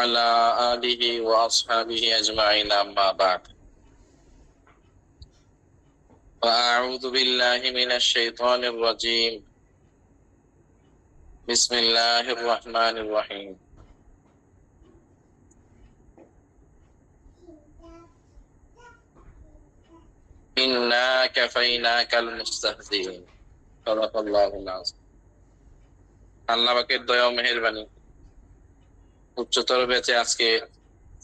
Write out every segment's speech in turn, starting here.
على آله وأصحابه أجمعين أما بعد فأعوذ بالله من الشيطان الرجيم بسم الله الرحمن الرحيم إنا كفيناك المستهزئين صدق الله العظيم আল্লাহ পাকের দয়া ও মেহেরবানি উচ্চতর বেঁচে আজকে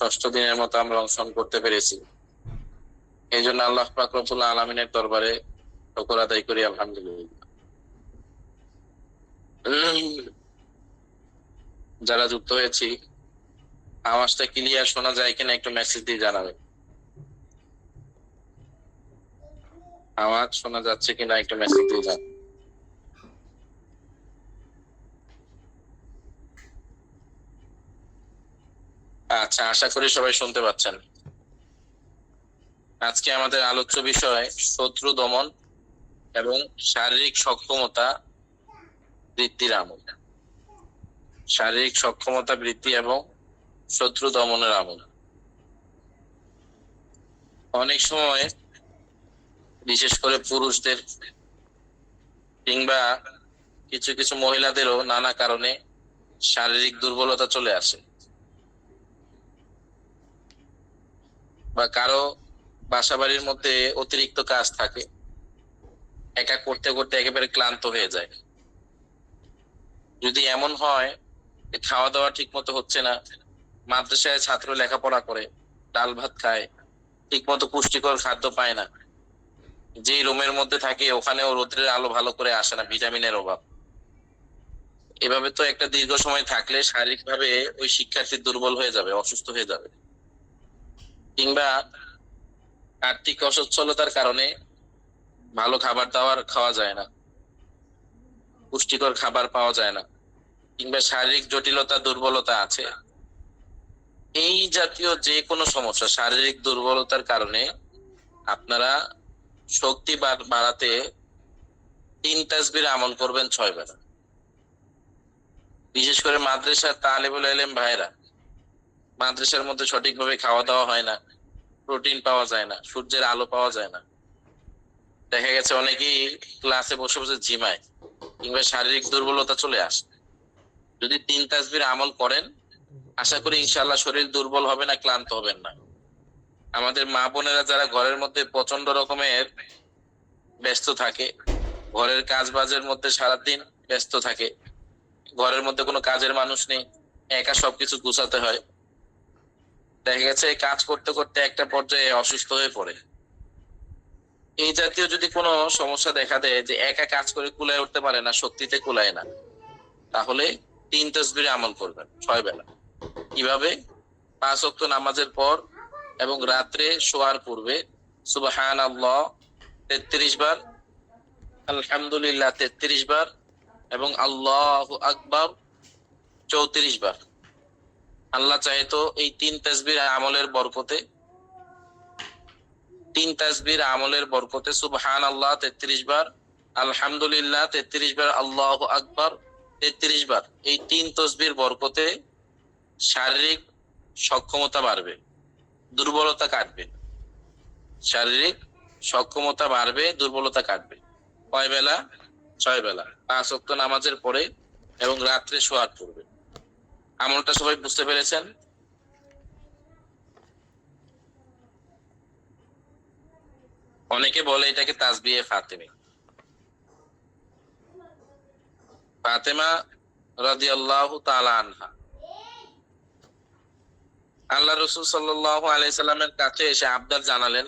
ষষ্ঠ দিনের মতো আমরা অংশগ্রহণ করতে পেরেছি। এই জন্য আল্লাহ পাক রব্বুল আলামিনের দরবারে শুকর আদায় করি, আলহামদুলিল্লাহ। যারা যুক্ত হয়েছি, আওয়াজটা ক্লিয়ার শোনা যায় কিনা একটু মেসেজ দিয়ে জানাবেন। আওয়াজ শোনা যাচ্ছে কিনা একটু মেসেজ দিয়ে জানাবেন। আচ্ছা, আশা করি সবাই শুনতে পাচ্ছেন। আজকে আমাদের আলোচ্য বিষয় শত্রু দমন এবং শারীরিক সক্ষমতা বৃদ্ধির আমল। শারীরিক সক্ষমতা বৃদ্ধি এবং শত্রু দমনের আমল। অনেক সময় বিশেষ করে পুরুষদের কিংবা কিছু কিছু মহিলাদেরও নানা কারণে শারীরিক দুর্বলতা চলে আসে, বা কারো বাসাবাড়ির মধ্যে অতিরিক্ত কাজ থাকে, একা করতে করতে একেবারে ক্লান্ত হয়ে যায়। যদি এমন হয় খাওয়া দাওয়া ঠিক মতো হচ্ছে না, মাদ্রাসায় ছাত্র লেখাপড়া করে, ডাল ভাত খায়, ঠিক মতো পুষ্টিকর খাদ্য পায় না, যে রুমের মধ্যে থাকে ওখানেও রোদ্রের আলো ভালো করে আসে না, ভিটামিনের অভাব। এভাবে তো একটা দীর্ঘ সময় থাকলে শারীরিক ভাবে ওই শিক্ষার্থী দুর্বল হয়ে যাবে, অসুস্থ হয়ে যাবে। কিংবা আর্থিক অসচ্ছলতার কারণে ভালো খাবার দাবার খাওয়া যায় না, পুষ্টিকর খাবার পাওয়া যায় না, কিংবা শারীরিক জটিলতা দুর্বলতা আছে, এই জাতীয় যে কোনো সমস্যা, শারীরিক দুর্বলতার কারণে আপনারা শক্তি বাড়াতে 3 তাসবির আমল করবেন 6 বেলা। বিশেষ করে মাদ্রাসার তালেবুল ইলম ভাইরা, মাদ্রাসার মধ্যে সঠিকভাবে খাওয়া দাওয়া হয় না, প্রোটিন পাওয়া যায় না, সূর্যের আলো পাওয়া যায় না, দেখা গেছে অনেকেই ক্লাসে বসে বসে ঝিমায়, কিংবা শারীরিক দুর্বলতা চলে আসে। যদি 3 তাসবির আমল করেন, আশা করি ইনশাআল্লাহ শরীর দুর্বল হবে না, ক্লান্ত হবেন না। আমাদের মা বোনেরা যারা ঘরের মধ্যে প্রচন্ড রকমের ব্যস্ত থাকে, ঘরের কাজ বাজের মধ্যে সারাদিন ব্যস্ত থাকে, ঘরের মধ্যে কোনো কাজের মানুষ নেই, একা সবকিছু গুছাতে হয়, দেখা গেছে কাজ করতে করতে একটা পর্যায়ে অসুস্থ হয়ে পড়ে। এই জাতীয় যদি কোনো সমস্যা দেখা দেয় যে একা কাজ করে কুলায় উঠতে পারে না, শক্তিতে কুলায় না, তাহলে 3 তাসবির আমল করবেন 6 বেলা। কিভাবে? 5 ওয়াক্ত নামাজের পর এবং রাত্রে শোয়ার পূর্বে সুবহানাল্লাহ 33 বার, আলহামদুলিল্লাহ 33 বার এবং আল্লাহু আকবার 34 বার। আল্লাহ চাইতো এই 3 তাসবির আমলের বরকতে, 3 তাসবির আমলের বরকতে সুবহানাল্লাহ 33 বার, আলহামদুলিল্লাহ 33 বার, আল্লাহু আকবার 33 বার, এই 3 তাসবির বরকতে শারীরিক সক্ষমতা বাড়বে, দুর্বলতা কাটবে। শারীরিক সক্ষমতা বাড়বে, দুর্বলতা কাটবে। কয় বেলা? 6 বেলা, 5 ওয়াক্ত নামাজের পরে এবং রাত্রে শোয়ার পূর্বে। আমলটা সবাই বুঝতে পেরেছেন? অনেকে বলে এটাকে তাসবিহে ফাতেমা। ফাতেমা রাদিয়াল্লাহু তাআলা আনহা আল্লাহ রাসূল সাল্লাল্লাহু আলাইহি সাল্লামের কাছে এসে আবদার জানালেন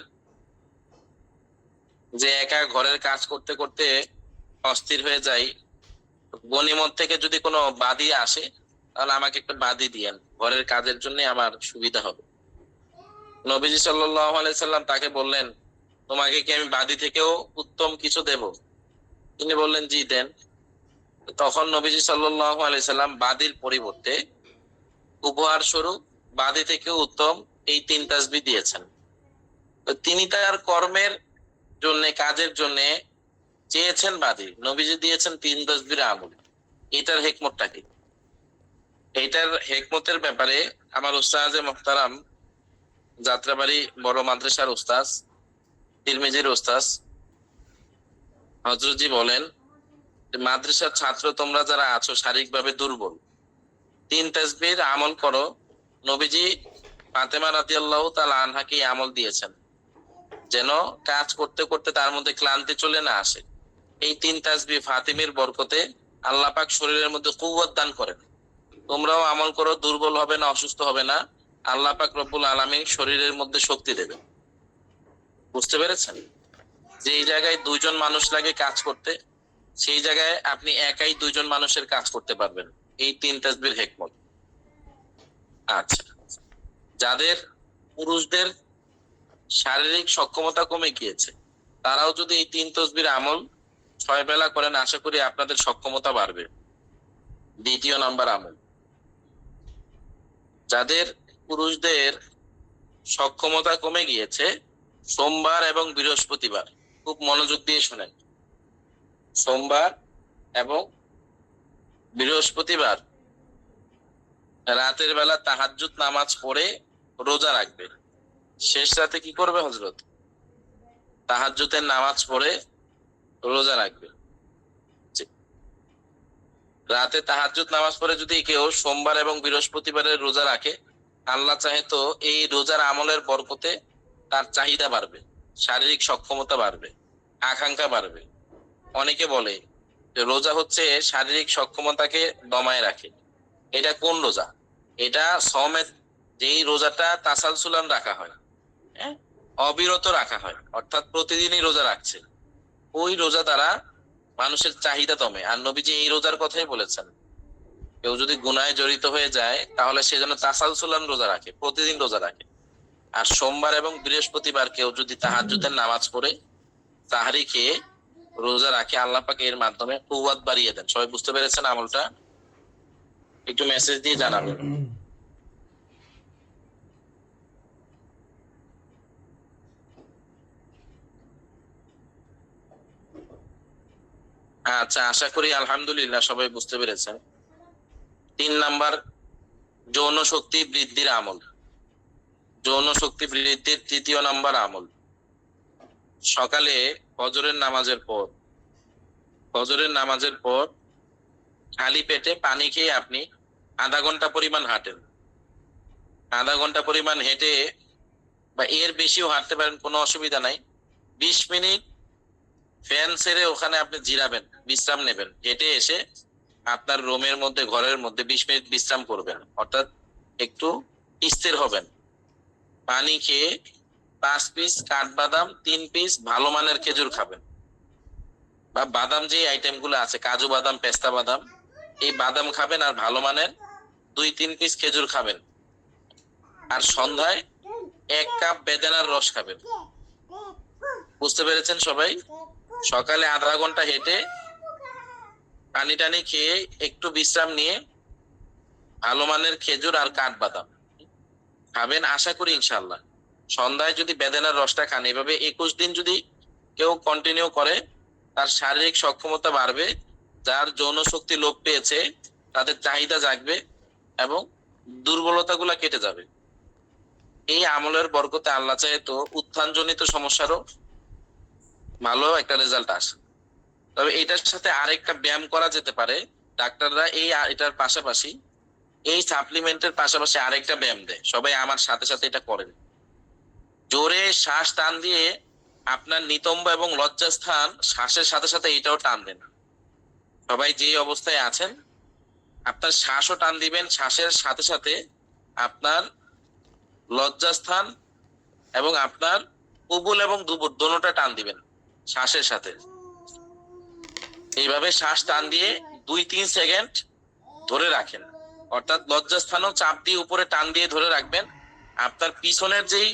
যে একা ঘরের কাজ করতে করতে অস্থির হয়ে যাই, গনিমত থেকে যদি কোনো বাদী আসে তাহলে আমাকে একটা বাদী দিয়েন, ঘরের কাজের জন্য আমার সুবিধা হবে। নবীজি সাল্লাল্লাহু আলাইহি সাল্লাম তাকে বললেন, তোমাকে কি আমি বাদী থেকেও উত্তম কিছু দেব? তিনি বললেন, জি দেন। তখন নবীজি সাল্লাল্লাহু আলাইহি সাল্লাম বাদীর পরিবর্তে উপহার স্বরূপ বাদী থেকেও উত্তম এই 3 তাসবিহ দিয়েছেন। তো তিনি তার কর্মের জন্য, কাজের জন্য চেয়েছেন বাদী, নবীজি দিয়েছেন 3 তাসবির আমল। এটার হিকমতটা কি? এইটার হেকমতের ব্যাপারে আমার উস্তাজে মুহতারাম যাত্রাবাড়ি বড় মাদ্রাসার উস্তাজ তিরমিজির উস্তাজ হযরতজি বলেন, মাদ্রাসার ছাত্র তোমরা যারা আছো শারীরিকভাবে দুর্বল, 3 তাসবির আমল করো। নবীজি ফাতেমা রাদিয়াল্লাহু তাআলা আনহাকে এই আমল দিয়েছেন যেন কাজ করতে করতে তার মধ্যে ক্লান্তি চলে না আসে। এই 3 তাসবিহ ফাতিমের বরকতে আল্লাহ পাক শরীরের মধ্যে কুওয়াত দান করেন। তোমরাও আমল করো, দুর্বল হবে না, অসুস্থ হবে না। আল্লাহ পাক রব্বুল আলামিন শরীরের মধ্যে শক্তি দেবেন। বুঝতে পেরেছেন? যেই জায়গায় 2জন মানুষ লাগে কাজ করতে, সেই জায়গায় আপনি একাই 2জন মানুষের কাজ করতে পারবেন। এই 3 তাসবির হেকমত। আচ্ছা, যাদের পুরুষদের শারীরিক সক্ষমতা কমে গিয়েছে, তারাও যদি এই 3 তাসবির আমল 6 বেলা করেন, আশা করি আপনাদের সক্ষমতা বাড়বে। 2য় নাম্বার আমল, যাদের পুরুষদের সক্ষমতা কমে গিয়েছে, সোমবার এবং বৃহস্পতিবার, খুব মনোযোগ দিয়ে শোনেন, সোমবার এবং বৃহস্পতিবার রাতের বেলা তাহাজ্জুদ নামাজ পড়ে রোজা রাখবে। শেষ রাতে কি করবে হযরত? তাহাজ্জুদের নামাজ পড়ে রোজা রাখবে। রাতে তাহাজ্জুদ নামাজ পড়ে যদি কেউ সোমবার এবং বৃহস্পতিবারের রোজা রাখে, আল্লাহ চাহে তো এই রোজার আমলের বরকতে তার চাহিদা বাড়বে, শারীরিক সক্ষমতা বাড়বে, আকাঙ্ক্ষা বাড়বে। অনেকে বলে যে রোজা হচ্ছে শারীরিক সক্ষমতাকে দমায় রাখে। এটা কোন রোজা? এটা সমেত, যেই রোজাটা তাসালসুলান রাখা হয়, হ্যাঁ, অবিরত রাখা হয়, অর্থাৎ প্রতিদিনই রোজা রাখছে, ওই রোজা দ্বারা মানুষের চাহিদা দমে। আর নবীজি এই রোজার কথাই বলেছেন, কেউ যদি গুনাহে জড়িত হয়ে যায় তাহলে সে যেন তাসালসুলান রোজা রাখে, প্রতিদিন রোজা রাখে। আর সোমবার এবং বৃহস্পতিবার কেউ যদি তাহাজ্জুদের নামাজ পড়ে তাহারি খেয়ে রোজা রাখে, আল্লাহ পাক এর মাধ্যমে কুওয়াত বাড়িয়ে দেন। সবাই বুঝতে পেরেছেন আমলটা? একটু মেসেজ দিয়ে জানাবেন। আচ্ছা, আশা করি আলহামদুলিল্লাহ সবাই বুঝতে পেরেছেন। 3 নাম্বার, যৌন শক্তি বৃদ্ধির আমল। যৌন শক্তি বৃদ্ধির 3য় নাম্বার আমল, সকালে ফজরের নামাজের পর, ফজরের নামাজের পর খালি পেটে পানি খেয়ে আপনি আধা ঘন্টা পরিমাণ হাঁটেন। আধা ঘন্টা পরিমাণ হেঁটে বা এর বেশিও হাঁটতে পারেন, কোনো অসুবিধা নাই। 20 মিনিট ফ্যান ছেড়ে ওখানে আপনি জিরাবেন, বিশ্রাম নেবেন। হেঁটে এসে আপনার রুমের মধ্যে, ঘরের মধ্যে 20 মিনিট বিশ্রাম করবেন, অর্থাৎ একটু স্থির হবেন। পানি খেয়ে 5 পিস কাঠবাদাম, 3 পিস ভালো মানের খেজুর খাবেন, বা বাদাম যে আইটেম গুলো আছে, কাজু বাদাম, পেস্তা বাদাম, এই বাদাম খাবেন। আর ভালো মানের 2-3 পিস খেজুর খাবেন। আর সন্ধ্যায় 1 কাপ বেদানার রস খাবেন। বুঝতে পেরেছেন সবাই? সকালে আধা ঘন্টা হেঁটে পানি টানি খেয়ে একটু বিশ্রাম নিয়ে ভালো মানের খেজুর আর কাঠবাদাম খাবেন। আশা করি ইনশাল্লাহ সন্ধ্যায় যদি বেদানার রসটা খান, এভাবে 21 দিন যদি কেউ কন্টিনিউ করে, তার শারীরিক সক্ষমতা বাড়বে। যার যৌন শক্তি লোপ পেয়েছে তাদের চাহিদা জাগবে এবং দুর্বলতা গুলা কেটে যাবে। এই আমলের বরকতে আল্লাহ চাহে তো উত্থানজনিত সমস্যারও ভালো একটা রেজাল্ট আসে। তবে এটার সাথে আরেকটা ব্যায়াম করা যেতে পারে। ডাক্তাররা এটার পাশাপাশি, এই সাপ্লিমেন্টের পাশাপাশি আরেকটা ব্যায়াম দেয়। সবাই আমার সাথে সাথে এটা করেন। জোরে শ্বাস টান দিয়ে আপনার নিতম্ব এবং লজ্জাস্থান শ্বাসের সাথে সাথে এটাও টান দেন। সবাই যে অবস্থায় আছেন আপনার শ্বাসও টান দিবেন, শ্বাসের সাথে সাথে আপনার লজ্জাস্থান এবং আপনার উবুল এবং দুবুর দোনোটা টান দিবেন শ্বাসের সাথে। এইভাবে শ্বাস টান দিয়ে 2-3 সেকেন্ড ধরে রাখেন, অর্থাৎ লজ্জাস্থানও চাপ দিয়ে উপরে টান দিয়ে ধরে রাখবেন। আপনার পিছনের যেই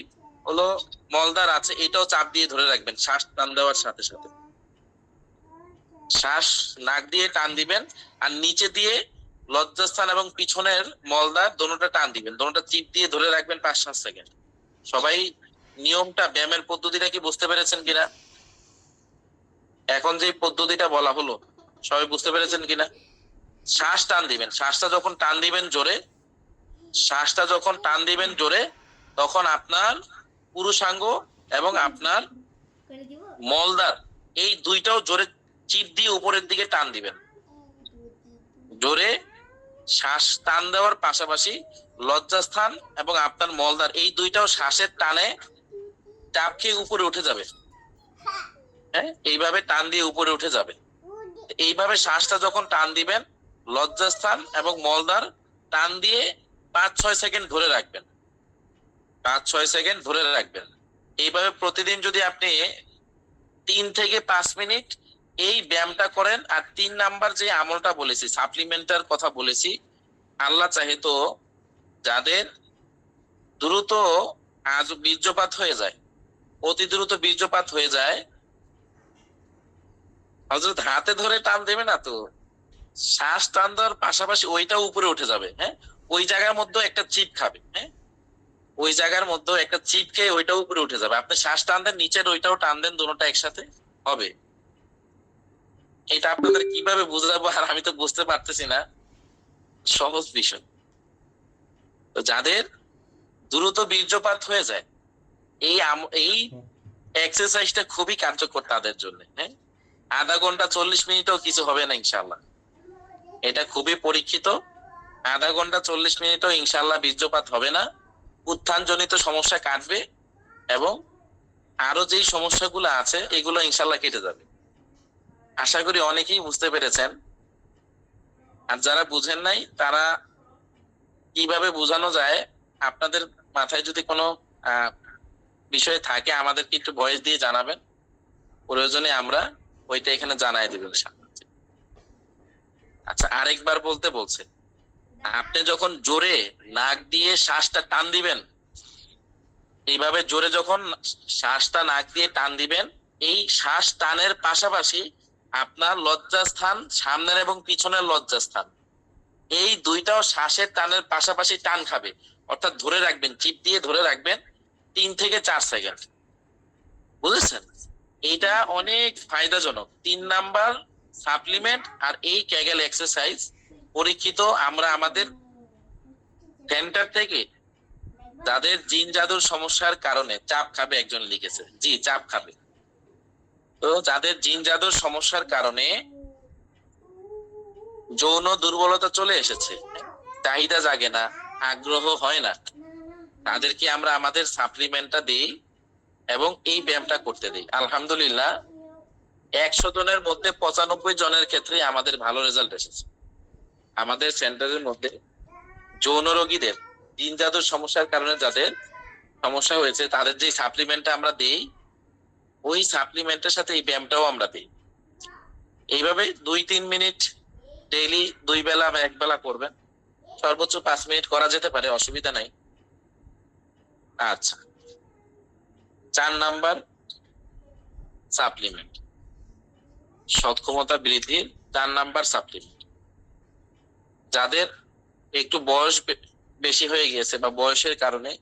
হলো মলদার আছে, এটাও চাপ দিয়ে ধরে রাখবেন শ্বাস টান দেওয়ার সাথে সাথে। শ্বাস নাক দিয়ে টান দিবেন আর নিচে দিয়ে লজ্জাস্থান এবং পিছনের মলদার দোনোটা টান দিবেন, দোনোটা চিপ দিয়ে ধরে রাখবেন 5-7 সেকেন্ড। সবাই নিয়মটা, ব্যায়ামের পদ্ধতিটা কি বুঝতে পেরেছেন কিনা? এখন যে পদ্ধতিটা বলা হলো সবাই বুঝতে পেরেছেন কিনা? শ্বাস টান দিবেন। শ্বাসটা যখন টান দিবেন জোরে, শ্বাসটা যখন টান দিবেন জোরে, তখন আপনার পুরুষাঙ্গ এবং আপনার মলদার এই দুইটাও জোরে চিপ দিয়ে উপরের দিকে টান দিবেন। জোরে শ্বাস টান দেওয়ার পাশাপাশি লজ্জাস্থান এবং আপনার মলদার এই দুইটাও শ্বাসের টানে চাপ খেয়ে উপরে উঠে যাবে। হ্যাঁ, এইভাবে টান দিয়ে উপরে উঠে যাবে। এইভাবে শ্বাসটা যখন টান দিবেন, লজ্জাস্থান এবং মলদার টান দিয়ে 5-6 সেকেন্ড ধরে রাখবেন। 5-6 সেকেন্ড ধরে রাখবেন। এইভাবে প্রতিদিন যদি আপনি 3 থেকে 5 মিনিট এই ব্যায়ামটা করেন, আর 3 নাম্বার যে আমলটা বলেছি, সাপ্লিমেন্টের কথা বলেছি, আল্লাহ চাহে তো যাদের দ্রুত আজ বীর্যপাত হয়ে যায়, অতি দ্রুত বীর্যপাত হয়ে যায়, হযরত হাতে ধরে টান দেবে না তো, শ্বাস টান দেওয়ার পাশাপাশি ওইটাও উপরে উঠে যাবে। হ্যাঁ, ওই জায়গার মধ্যে একটা চিপ খাবে। হ্যাঁ, ওই জায়গার মধ্যে একটা চিপ খেয়ে ওইটাও উপরে উঠে যাবে। আপনি শ্বাস টান দেন, নিচের ওইটাও টান দেন, দুটোটা একসাথে হবে। এটা আপনাদের কিভাবে বুঝাবো আর আমি তো বুঝতে পারতেছি না, সহজ বিষয়। তো যাদের দ্রুত বীর্যপাত হয়ে যায়, এই এক্সারসাইজটা খুবই কার্যকর তাদের জন্য। হ্যাঁ, আধা ঘন্টা 40 মিনিটও কিছু হবে না ইনশাআল্লাহ। এটা খুবই পরীক্ষিত। আধা ঘন্টা 40 মিনিটও ইনশাআল্লাহ বীর্যপাত হবে না, উত্থানজনিত সমস্যা কাটবে এবং আরো যেই সমস্যাগুলো আছে এগুলো ইনশাআল্লাহ কেটে যাবে। আশা করি অনেকেই বুঝতে পেরেছেন। আর যারা বুঝেন নাই তারা কিভাবে বোঝানো যায়, আপনাদের মাথায় যদি কোনো বিষয় থাকে আমাদেরকে একটু ভয়েস দিয়ে জানাবেন, প্রয়োজনে আমরা ওইটা এখানে জানাই দেব ইনশাআল্লাহ। আচ্ছা, আরেকবার বলতে বলছে, আপনি যখন জোরে নাক দিয়ে শ্বাসটা টান দিবেন, এইভাবে জোরে যখন শ্বাসটা নাক দিয়ে টান দিবেন, এই শ্বাস টানের পাশাপাশি আপনার লজ্জাস্থান, সামনের এবং পিছনের লজ্জাস্থান, এই দুইটাও শ্বাসের টানের পাশাপাশি টান খাবে। অর্থাৎ ধরে রাখবেন, চিপ দিয়ে ধরে রাখবেন 3 থেকে 4 সেকেন্ড। বুঝেছেন? এইটা অনেক ফায়দাজনক। 3 নাম্বার সাপ্লিমেন্ট আর এই ক্যাগেল এক্সারসাইজ পরীক্ষিত। আমরা আমাদের সেন্টার থেকে যাদের জিন জাদুর সমস্যার কারণে চাপ খাবে, একজন লিখেছে, জি চাপ খাবে। তো যাদের জিন জাদুর সমস্যার কারণে যৌন দুর্বলতা চলে এসেছে, চাহিদা জাগে না, আগ্রহ হয় না, তাদেরকে আমরা আমাদের সাপ্লিমেন্টটা দিই এবং এই ব্যায়ামটা করতে দিই। আলহামদুলিল্লাহ 100 জনের মধ্যে 95 জনের ক্ষেত্রে আমাদের ভালো রেজাল্ট এসেছে। আমাদের সেন্টারের মধ্যে যৌন রোগীদের, জিন জাদুর সমস্যার কারণে যাদের সমস্যা হয়েছে, তাদের যে সাপ্লিমেন্টটা আমরা দিই, ওই সাপ্লিমেন্টের সাথে এই ব্যায়ামটাও আমরা দিই। এইভাবে 2-3 মিনিট ডেইলি 2 বেলা বা 1 বেলা করবেন। সর্বোচ্চ 5 মিনিট করা যেতে পারে, অসুবিধা নাই। আচ্ছা, 4 নাম্বার সাপ্লিমেন্ট, সক্ষমতা বৃদ্ধির 4 নাম্বার সাপ্লিমেন্ট। যাদের একটু বয়স বেশি হয়ে গিয়েছে বা বয়সের কারণে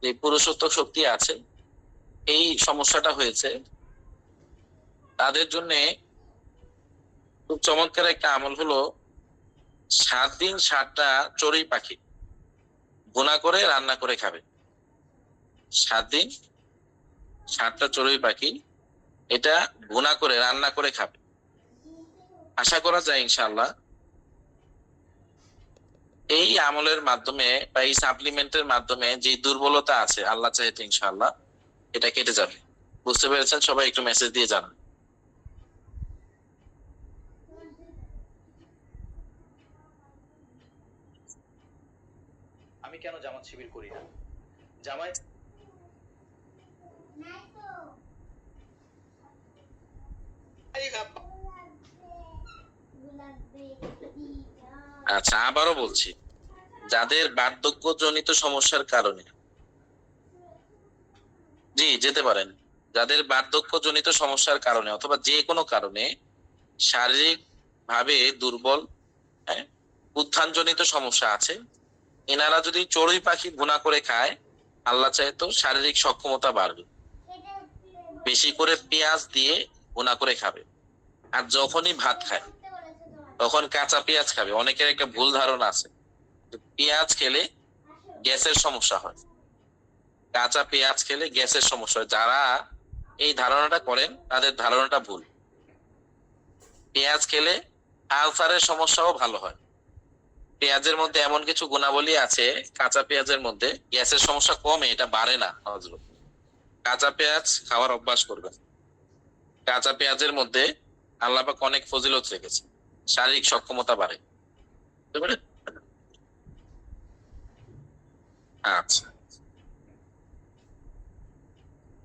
যে পুরুষত্ব শক্তি আছে, এই সমস্যাটা হয়েছে, তাদের জন্য খুব চমৎকার একটা আমল হলো 7 দিন 7টা চড়ুই পাখি ভুনা করে রান্না করে খাবে। 7 দিন 7টা চড়ুই পাখি এটা ভুনা করে রান্না করে খাবে। আশা করা যায় ইনশাআল্লাহ এই আমলের মাধ্যমে বা এই সাপ্লিমেন্টের মাধ্যমে যে দুর্বলতা আছে, আল্লাহ চাইতে ইনশাআল্লাহ এটা কেটে যাবে। বুঝতে পেরেছেন সবাই? একটু মেসেজ দিয়ে জানান। আমি কেন জামাত শিবির করি না? জামায়াত আচ্ছা, আবারও বলছি, যাদের বার্ধক্যজনিত সমস্যার কারণে, জি যেতে পারেন, যাদের বার্ধক্যজনিত সমস্যার কারণে অথবা যে কোনো কারণে শারীরিক ভাবে দুর্বল, হ্যাঁ, উত্থানজনিত সমস্যা আছে, এনারা যদি চড়ুই পাখি ভুনা করে খায়, আল্লাহ চাহে তো শারীরিক সক্ষমতা বাড়বে। বেশি করে পেঁয়াজ দিয়ে ভুনা করে খাবে। আর যখনই ভাত খায়, তখন কাঁচা পেঁয়াজ খাবে। অনেকের একটা ভুল ধারণা আছে, পেঁয়াজ খেলে গ্যাসের সমস্যা হয়, কাঁচা পেঁয়াজ খেলে গ্যাসের সমস্যা হয়। যারা এই ধারণাটা করেন তাদের ধারণাটা ভুল। পেঁয়াজ খেলে আলসারের সমস্যাও ভালো হয়। পেঁয়াজের মধ্যে এমন কিছু গুণাবলী আছে, কাঁচা পেঁয়াজের মধ্যে গ্যাসের সমস্যা কমে, এটা বাড়ে না। হজরত, কাঁচা পেঁয়াজ খাওয়ার অভ্যাস করবেন। কাঁচা পেঁয়াজের মধ্যে আল্লাহ পাক অনেক ফজিলত রেখেছে, শারীরিক সক্ষমতা বাড়ে। বুঝতে পারলেন? আচ্ছা,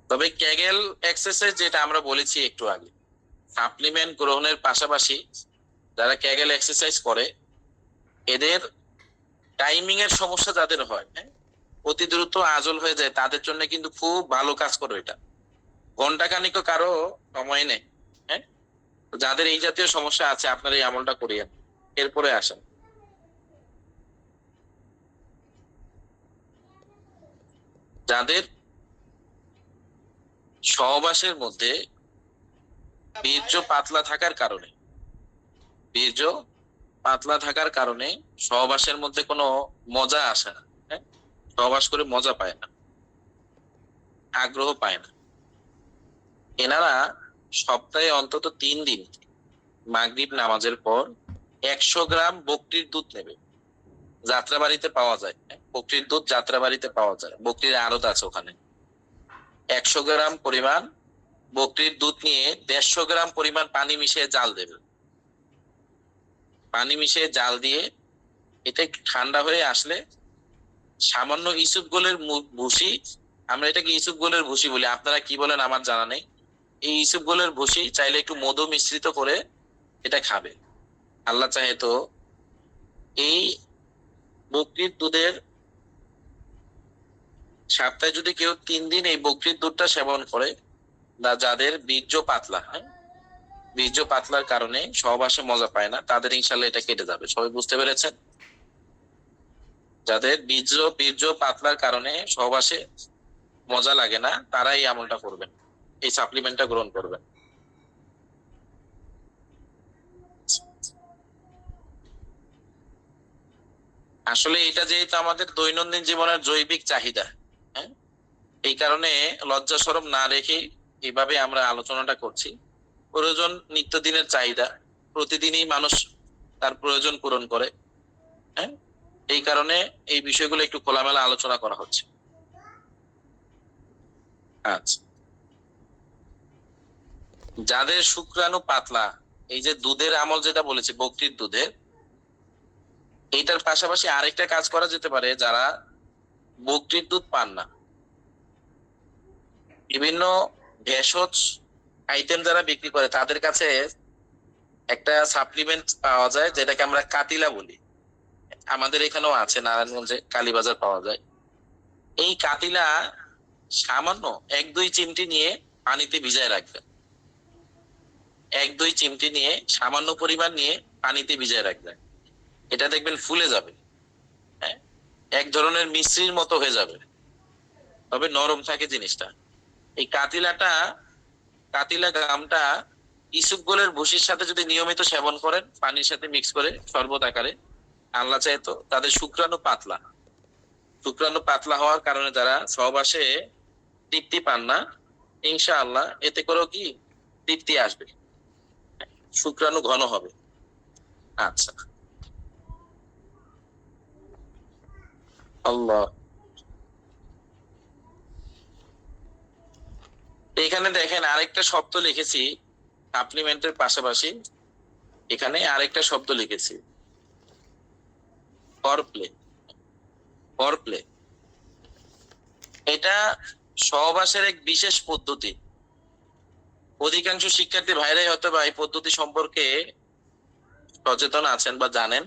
তবে ক্যাগেল এক্সারসাইজ যেটা আমরা বলেছি একটু আগে, সাপ্লিমেন্ট গ্রহণের পাশাপাশি যারা ক্যাগেল এক্সারসাইজ করে এদের টাইমিং এর সমস্যা যাদের হয়, হ্যাঁ, অতি দ্রুত আজল হয়ে যায়, তাদের জন্য কিন্তু খুব ভালো কাজ করে এটা। ঘন্টা খানিকও কারো সময় নেই, হ্যাঁ। তো যাদের এই জাতীয় সমস্যা আছে আপনারা এই আমলটা করিয়েন। এরপরে আসেন, যাদের সহবাসের মধ্যে বীর্য পাতলা থাকার কারণে, বীর্য পাতলা থাকার কারণে সহবাসের মধ্যে কোনো মজা আসে না, হ্যাঁ, সহবাস করে মজা পায় না, আগ্রহ পায় না, এনারা সপ্তাহে অন্তত 3 দিন মাগরিব নামাজের পর 100 গ্রাম বকরির দুধ নেবে। যাত্রাবাড়িতে পাওয়া যায়, হ্যাঁ, বকরির দুধ যাত্রাবাড়িতে পাওয়া যায়, বকরির আড়ত আছে ওখানে। 100 গ্রাম পরিমাণ বকরির দুধ নিয়ে 150 গ্রাম পরিমাণ পানি মিশিয়ে জাল দেবে। পানি মিশিয়ে জাল দিয়ে এটা একটু ঠান্ডা হয়ে আসলে সামান্য ইসুপ গোলের ভুসি, আমরা এটাকে ইসুপ গোলের ভুসি বলি, আপনারা কি বলেন আমার জানা নেই। এই ইসুপ গোলের ভুসি চাইলে একটু মধু মিশ্রিত করে এটা খাবে। আল্লাহ চাহে তো এই বকরির দুধের সপ্তাহে যদি কেউ 3 দিন এই বকরির দুধটা সেবন করে, যাদের বীর্য পাতলা, হ্যাঁ, বীর্য পাতলার কারণে সহবাসে মজা পায় না, তাদের ইনশাল্লাহ এটা কেটে যাবে। সবাই বুঝতে পেরেছেন? যাদের বীর্য পাতলার কারণে সহবাসে মজা লাগে না, তারা এই আমলটা করবেন, এই সাপ্লিমেন্টটা গ্রহণ করবেন। আসলে এটা যেহেতু আমাদের দৈনন্দিন জীবনের জৈবিক চাহিদা, হ্যাঁ, এই কারণে লজ্জা শরম না রেখে এইভাবে আমরা আলোচনাটা করছি। প্রয়োজন নিত্যদিনের চাহিদা, প্রতিদিনই মানুষ তার প্রয়োজন পূরণ করে, হ্যাঁ, এই কারণে এই বিষয়গুলো একটু খোলামেলা আলোচনা করা হচ্ছে। আচ্ছা, যাদের শুক্রাণু পাতলা, এই যে দুধের আমল যেটা বলেছি বকরির দুধের, এইটার পাশাপাশি আরেকটা কাজ করা যেতে পারে। যারা বকরির দুধ পান না, বিভিন্ন ভেষজ আইটেম যারা বিক্রি করে তাদের কাছে একটা সাপ্লিমেন্ট পাওয়া যায় যেটাকে আমরা কাতিলা বলি। আমাদের এখানেও আছে, নারায়ণগঞ্জে কালীবাজার পাওয়া যায়। এই কাতিলা সামান্য 1-2 চিমটি নিয়ে পানিতে ভিজায় রাখবেন। 1-2 চিমটি নিয়ে সামান্য পরিমাণ নিয়ে পানিতে ভিজায় রাখবেন। এটা দেখবেন ফুলে যাবে, হ্যাঁ, এক ধরনের মিশ্রির মতো হয়ে যাবে, তবে নরম থাকে জিনিসটা। এই কাতিলা গামটা ইসুপগোলের ভুসির সাথে যদি নিয়মিত সেবন করেন, পানির সাথে মিক্স করে শরবত আকারে, আল্লাহ চাহে তো তাদের শুক্রাণু পাতলা হওয়ার কারণে যারা সহবাসে তৃপ্তি পান না, ইনশাআল্লাহ এতে করেও কি তৃপ্তি আসবে, শুক্রাণু ঘন হবে। আচ্ছা, আল্লাহ, এখানে দেখেন আরেকটা শব্দ লিখেছি সাপ্লিমেন্টের পাশাপাশি, এখানে আরেকটা শব্দ লিখেছি, ফরপ্লে। এটা সহবাসের এক বিশেষ পদ্ধতি। অধিকাংশ শিক্ষার্থী ভাইরাই হয়তো বা এই পদ্ধতি সম্পর্কে সচেতন আছেন বা জানেন,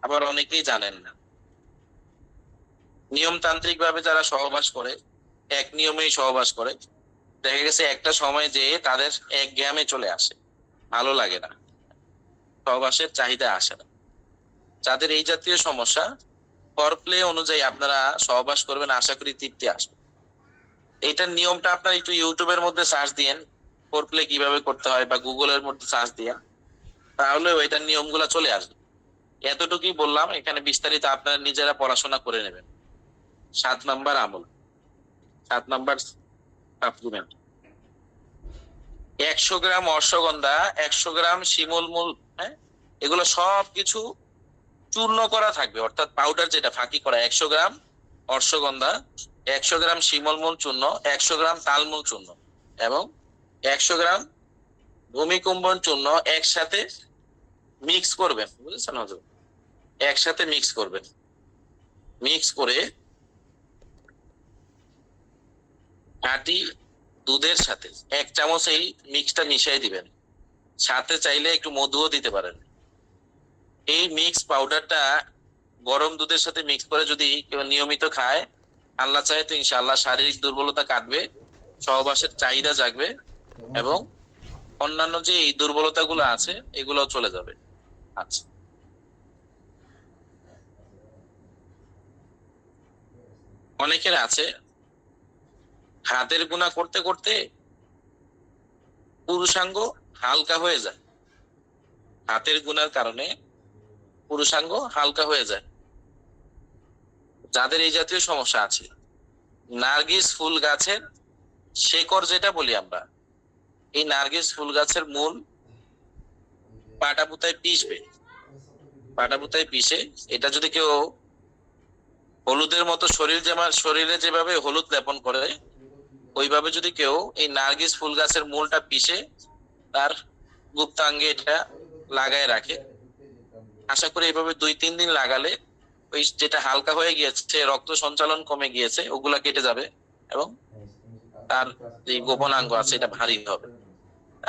আবার অনেকেই জানেন না। নিয়মতান্ত্রিক ভাবে যারা সহবাস করে, এক নিয়মেই সহবাস করে, দেখা গেছে একটা সময় যে তাদের এক গ্যামে চলে আসে, ভালো লাগে না, সহবাসের চাহিদা আসে না। যাদের এই জাতীয় সমস্যা, ফরপ্লে অনুযায়ী আপনারা সহবাস করবেন, আশা করি তৃপ্তি আসবে। এইটার নিয়মটা আপনারা একটু ইউটিউবের মধ্যে সার্চ দিয়েন, ফোরপ্লে কিভাবে করতে হয়, বা গুগলের মধ্যে সার্চ দিয়ে তাহলে ওইটার নিয়মগুলো চলে আসবে। এতটুকুই বললাম, এখানে বিস্তারিত আপনারা নিজেরা পড়াশোনা করে নেবেন। 7 নাম্বার আমল, 7 নাম্বার সাপ্লিমেন্ট। 100 গ্রাম অশ্বগন্ধা, 100 গ্রাম শিমুল মূল, হ্যাঁ, এগুলো সব কিছু চূর্ণ করা থাকবে, অর্থাৎ পাউডার যেটা ফাঁকি করা। 100 গ্রাম অশ্বগন্ধা, 100 গ্রাম শিমল মূল চূর্ণ, 100 গ্রাম তালমূল চূর্ণ এবং 100 গ্রাম ভূমিকুম্ভন চূর্ণ একসাথে মিক্স করবেন, বুঝেছেন হুজুর? একসাথে মিক্স করবেন। মিক্স করে খাঁটি দুধের সাথে 1 চামচ এই মিক্সটা মিশিয়ে দিবেন। সাথে চাইলে একটু মধুও দিতে পারেন। এই মিক্স পাউডারটা গরম দুধের সাথে মিক্স করে যদি কেউ নিয়মিত খায়, আল্লাহ চাহে তো ইনশাআল্লাহ শারীরিক দুর্বলতা কাটবে, সহবাসের চাহিদা জাগবে এবং অন্যান্য যে এই দুর্বলতা গুলো আছে এগুলো চলে যাবে। আচ্ছা, অনেকের আছে হাতের গুনাহ করতে করতে পুরুষাঙ্গ হালকা হয়ে যায়। হাতের গুনার কারণে পুরুষাঙ্গ হালকা হয়ে যায়। যাদের এই জাতীয় সমস্যা আছে, নার্গিস ফুল গাছের শেকড় যেটা বলি আমরা, এই নার্গিস ফুল গাছের মূল পাটাপুতায় পিষবে। পাটাপুতায় পিষে এটা যদি কেউ হলুদের মতো শরীরে যেভাবে হলুদ লেপন করে, ওইভাবে যদি কেউ এই নার্গিস ফুল গাছের মূলটা পিষে তার গুপ্তাঙ্গে এটা লাগায় রাখে, আশা করি এইভাবে 2-3 দিন লাগালে ওই যেটা হালকা হয়ে গিয়েছে, রক্ত সঞ্চালন কমে গিয়েছে, ওগুলা কেটে যাবে এবং তার যে গোপনাঙ্গ আছে এটা ভারী হবে।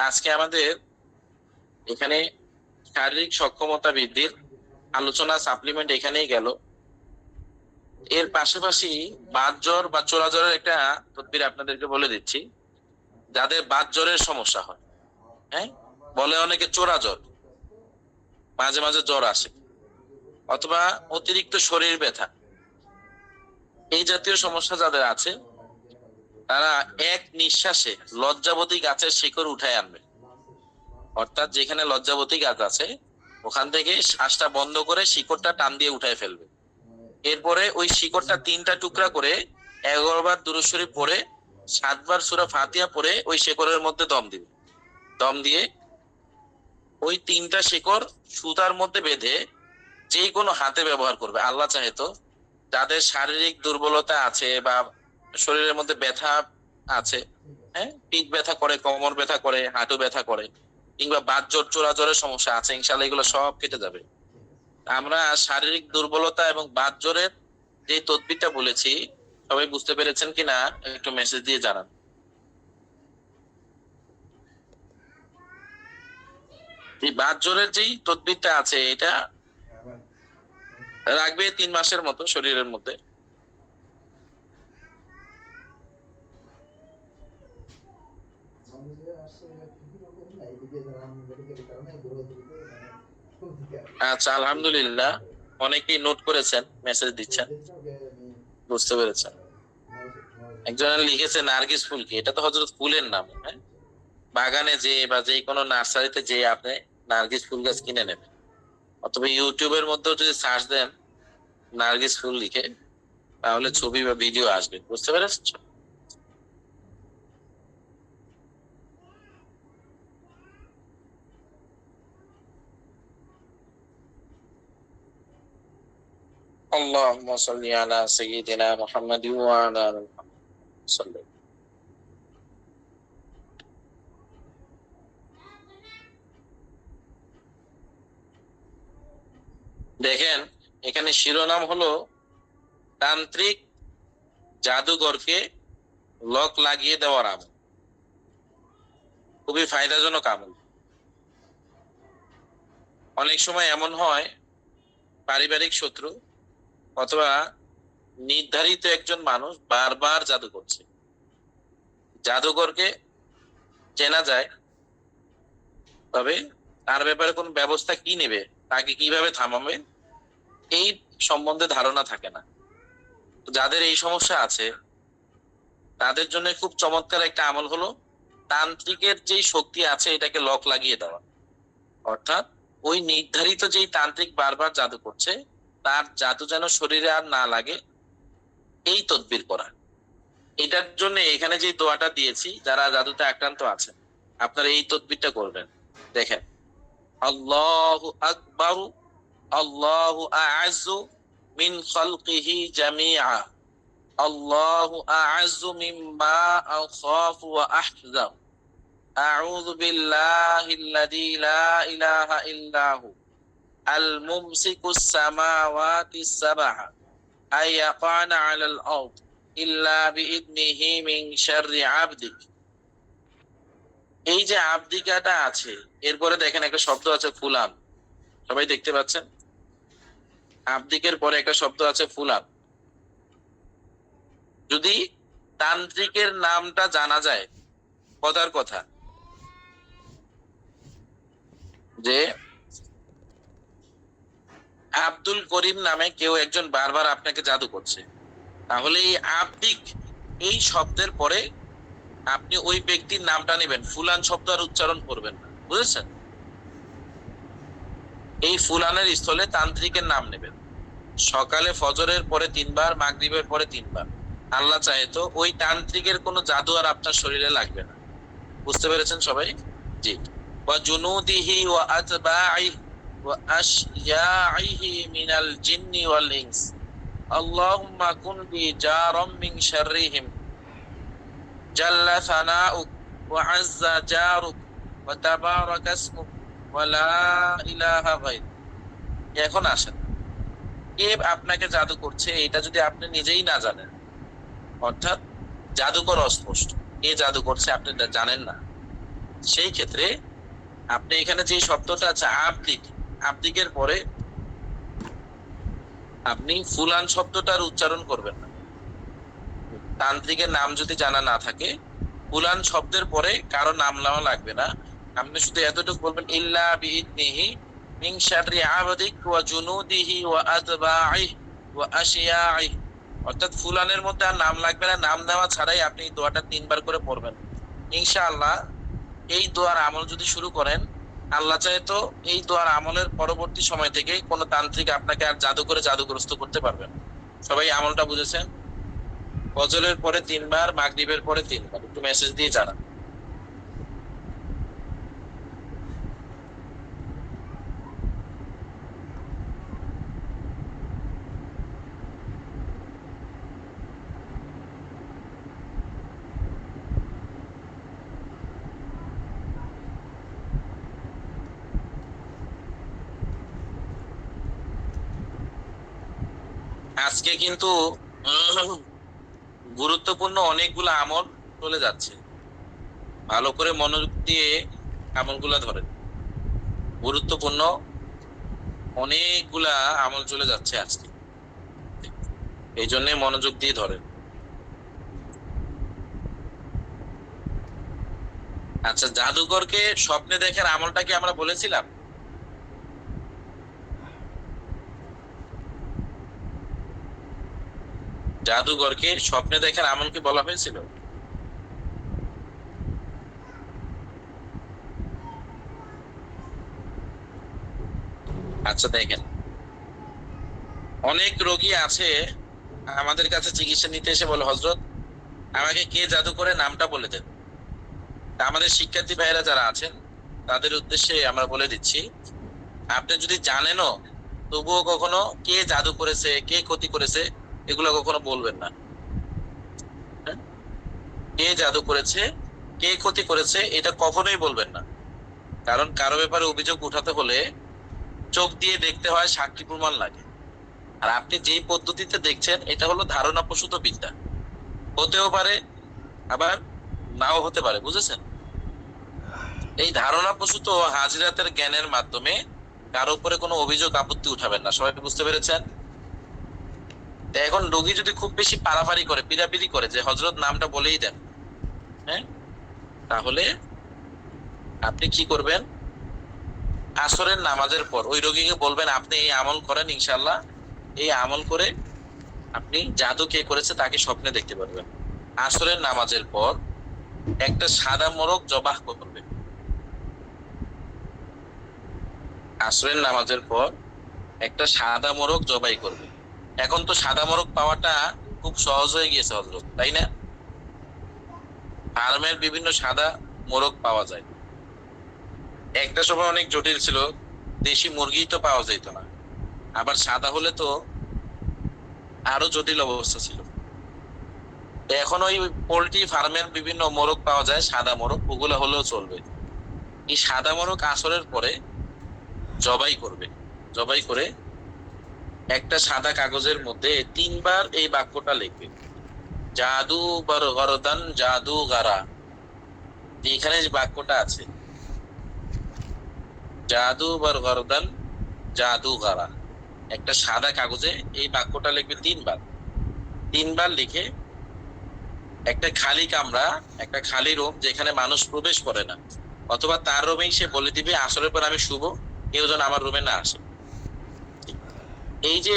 আজকে আমাদের এখানে শারীরিক সক্ষমতা বৃদ্ধির আলোচনা সাপ্লিমেন্ট এখানেই গেল। এর পাশাপাশি বাত জ্বর বা চোরা জ্বরের একটা তদবির আপনাদেরকে বলে দিচ্ছি। যাদের বাত জ্বরের সমস্যা হয়, হ্যাঁ, বলে অনেকে চোরা জ্বর, মাঝে মাঝে জ্বর আসে, অথবা অতিরিক্ত শরীর ব্যথা, এই জাতীয় সমস্যা যাদের আছে তারা এক নিঃশ্বাসে লজ্জাবতী গাছের শিকড় উঠায় আনবে। অর্থাৎ যেখানে লজ্জাবতী গাছ আছে ওখান থেকে শ্বাসটা বন্ধ করে শিকড়টা টান দিয়ে উঠায় ফেলবে। এরপরে ওই শিকড়টা 3টা টুকরা করে 11 বার দুরূদ শরীফ পড়ে 7 বার সূরা ফাতিহা পড়ে ওই শিকড়ের মধ্যে দম দিবে। দম দিয়ে ওই 3টা শিকড় সুতার মধ্যে বেঁধে যে কোনো হাতে ব্যবহার করবে। আল্লাহ চাহে তো যাদের শারীরিক দুর্বলতা আছে বা শরীরের মধ্যে ব্যথা আছে, হ্যাঁ, পিঠ ব্যথা করে, কোমর ব্যথা করে, হাঁটু ব্যথা করে, কিংবা বাত জ্বর চোরা জ্বরের সমস্যা আছে, ইনশাআল্লাহ এগুলো সব কেটে যাবে। আমরা শারীরিক দুর্বলতা এবং বাত জ্বরের যে তদবিরটা বলেছি, সবাই বুঝতে পেরেছেন কিনা একটু মেসেজ দিয়ে জানান। এই বাত জ্বরের যেই তদবিরটা আছে এটা রাখবে 3 মাসের মতো শরীরের মধ্যে। আচ্ছা, আলহামদুলিল্লাহ, অনেকেই নোট করেছেন, মেসেজ দিচ্ছেন, বুঝতে পেরেছেন। একজন লিখেছে নার্গিস ফুল কি, এটা তো হযরত ফুলের নাম। হ্যাঁ, বাগানে যে বা যে কোনো নার্সারিতে যে আপনি নার্গিস ফুল গাছ কিনে নেবেন, অথবা ইউটিউবের মধ্যেও যদি সার্চ দেন নার্গিস ফুল লিখে, তাহলে ছবি বা ভিডিও আসবে, বুঝতে পেরেছেন? اللهم صل على سيدنا محمد وعلى آل محمد صلى الله। দেখেন এখানে শিরোনাম হলো তান্ত্রিক জাদুঘরকে লক লাগিয়ে দেওয়ার আমল। খুবই ফায়দাজনক আমল। অনেক সময় এমন হয় পারিবারিক শত্রু অথবা নির্ধারিত একজন মানুষ বারবার জাদু করছে, জাদুঘরকে চেনা যায়, তবে তার ব্যাপারে কোন ব্যবস্থা কি নেবে, তাকে কিভাবে থামাবে, এই সম্বন্ধে ধারণা থাকে না। যাদের এই সমস্যা আছে তাদের জন্য খুব চমৎকার একটা আমল হলো তান্ত্রিকের যেই শক্তি আছে এটাকে লক লাগিয়ে দেওয়া। অর্থাৎ ওই নির্ধারিত যেই তান্ত্রিক বারবার জাদু করছে তার জাদু যেন শরীরে আর না লাগে, এই তদবির করা। এটার জন্য এখানে যে দোয়াটা দিয়েছি, যারা জাদুতে আক্রান্ত আছেন আপনারা এই তদবিরটা করবেন। দেখেন, আল্লাহু আকবার, আল্লাহু আ'আজ্জু মিন খালকিহি জামিআ, আল্লাহু আ'আজ্জু মিম্মা আখাফু ওয়া আহযার, আউযু বিল্লাহিল্লাযী লা ইলাহা ইল্লা হু আল মুমসিকুস সামাওয়াতিস সাবআ আইয়াকানা আলাল আরদ ইল্লা বিইذনিহি মিন শাররি আবদিক। এই যে আবদিকাটা আছে, এরপরে দেখেন একটা শব্দ আছে ফুলান, সবাই দেখতে পাচ্ছেন? আবদিকের পরে একটা শব্দ আছে ফুলান। যদি তান্ত্রিকের নামটা জানা যায়, কথার কথা যে আব্দুল করিম নামে কেউ একজন বারবার আপনাকে জাদু করছে, তাহলে এই আবদিক এই শব্দের পরে আপনি ওই ব্যক্তির নামটা নেবেন, ফুলান শব্দ আর উচ্চারণ করবেন না, বুঝেছেন? এই ফুলানের স্থলে তান্ত্রিকের নাম নেবেন। সকালে ফজরের পরে 3 বার, মাগরিবের পরে 3 বার। আল্লাহ চাহে তো ওই তান্ত্রিকের কোনো জাদু আর আপনার শরীরে লাগবে না। বুঝতে পেরেছেন সবাই? জি। ওয়া জুনুদিহি ওয়া আতবাইহি ওয়া আশইয়াইহি মিনাল জিন্নি ওয়াল ইনস, আল্লাহুম্মা কুন বি জারাম মিন শাররিহিম, জাল্লা সানাউক ওয়া আযযা জারুক ওয়া তাবারাকা ইসমুক ওয়া লা ইলাহা গায়রুক। এখন আসেন, কে আপনাকে জাদু করছে এটা যদি আপনি নিজেই না জানেন, অর্থাৎ জাদুকর অস্পষ্ট, কে জাদু করছে আপনি জানেন না, সেই ক্ষেত্রে আপনি এখানে যে শব্দটা আছে আবদিক, আবদিকের পরে আপনি ফুলান শব্দটার উচ্চারণ করবেন না। তান্ত্রিকের নাম যদি জানা না থাকে, ফুলান শব্দের পরে কারো নাম নেওয়া লাগবে না। আপনি শুধু এতটুকু বলবেন, ইল্লা বিইذনিহি মিন শাররি আবদিক ওয়া জুনুদিহি ওয়া আতবাইহি ওয়া আশইয়াইহি। অর্থাৎ ফুলানের মধ্যে আর নাম লাগবে না, নাম নেওয়া ছাড়াই আপনি এই দোয়াটা 3 বার করে পড়বেন। ইনশাআল্লাহ এই দোয়ার আমল যদি শুরু করেন, আল্লাহ চাহে তো এই দোয়ার আমলের পরবর্তী সময় থেকে কোনো তান্ত্রিক আপনাকে আর জাদু করে জাদুগ্রস্ত করতে পারবে না। সবাই আমলটা বুঝেছেন? ফজরের পরে 3 বার, মাগরিবের পরে 3 বার। একটু মেসেজ দিয়ে জানান। আজকে কিন্তু গুরুত্বপূর্ণ অনেকগুলো আমল চলে যাচ্ছে, ভালো করে মনোযোগ দিয়ে আমলগুলা ধরেন। গুরুত্বপূর্ণ অনেকগুলা আমল চলে যাচ্ছে আজকে, এই জন্য মনোযোগ দিয়ে ধরেন। আচ্ছা, জাদুকরকে স্বপ্নে দেখার আমলটা কি আমরা বলেছিলাম? জাদুঘরকে স্বপ্নে দেখার আমল কি বলা হয়েছিল? আচ্ছা দেখেন, অনেক রোগী আছে আমাদের কাছে চিকিৎসা নিতে এসে বলে, হযরত আমাকে কে জাদু করে নামটা বলে দেন। আমাদের শিক্ষার্থী ভাইয়েরা যারা আছেন তাদের উদ্দেশ্যে আমরা বলে দিচ্ছি, আপনি যদি জানেনও তবুও কখনো কে জাদু করেছে, কে ক্ষতি করেছে এগুলো কখনো বলবেন না। কে জাদু করেছে, কে ক্ষতি করেছে এটা কখনোই বলবেন না। কারণ কারো ব্যাপারে অভিযোগ উঠাতে হলে চোখ দিয়ে দেখতে হয়, সাক্ষী প্রমাণ লাগে। আর আপনি যেই পদ্ধতিতে দেখছেন এটা হলো ধারণা প্রসূত বিদ্যা, হতেও পারে আবার নাও হতে পারে, বুঝেছেন? এই ধারণা প্রসূত হাজিরাতের জ্ঞানের মাধ্যমে কারো উপরে কোনো অভিযোগ আপত্তি উঠাবেন না। সবাই বুঝতে পেরেছেন? এখন রোগী যদি খুব বেশি পারাপারি করে, পিড়াপিড়ি করে যে হযরত নামটা বলেই দেন, হ্যাঁ, তাহলে আপনি কি করবেন? আসরের নামাজের পর ওই রোগীকে বলবেন, আপনি এই আমল করেন, ইনশাআল্লাহ এই আমল করে আপনি জাদু কে করেছে তাকে স্বপ্নে দেখতে পারবেন। আসরের নামাজের পর একটা সাদা মোরগ জবাহ করবেন। আসরের নামাজের পর একটা সাদা মোরগ জবাই করবে। এখন তো সাদা মোরগ পাওয়াটা খুব সহজ হয়ে গিয়েছে হযরত, তাই না? ফার্মের বিভিন্ন সাদা মোরগ পাওয়া যায়। একটা সময় অনেক জটিল ছিল, দেশি মুরগি তো পাওয়া যেত না, আবার সাদা হলে তো আরো জটিল অবস্থা ছিল। তো এখন ওই পোল্ট্রি ফার্মের বিভিন্ন মোরগ পাওয়া যায়, সাদা মোরগ, ওগুলো হলেও চলবে। এই সাদা মোরগ আসরের পরে জবাই করবে। জবাই করে একটা সাদা কাগজের মধ্যে 3 বার এই বাক্যটা লিখবে, জাদু বর গরদান জাদু গারা। এখানে যে বাক্যটা আছে, জাদু বর গরদান জাদু গারা, একটা সাদা কাগজে এই বাক্যটা লিখবে 3 বার। 3 বার লিখে একটা খালি কামরা, একটা খালি রুম যেখানে মানুষ প্রবেশ করে না, অথবা তার রুমেই সে বলে দিবে আসরের পর আমি শুভ, কেউ যেন আমার রুমে না আসে। এই যে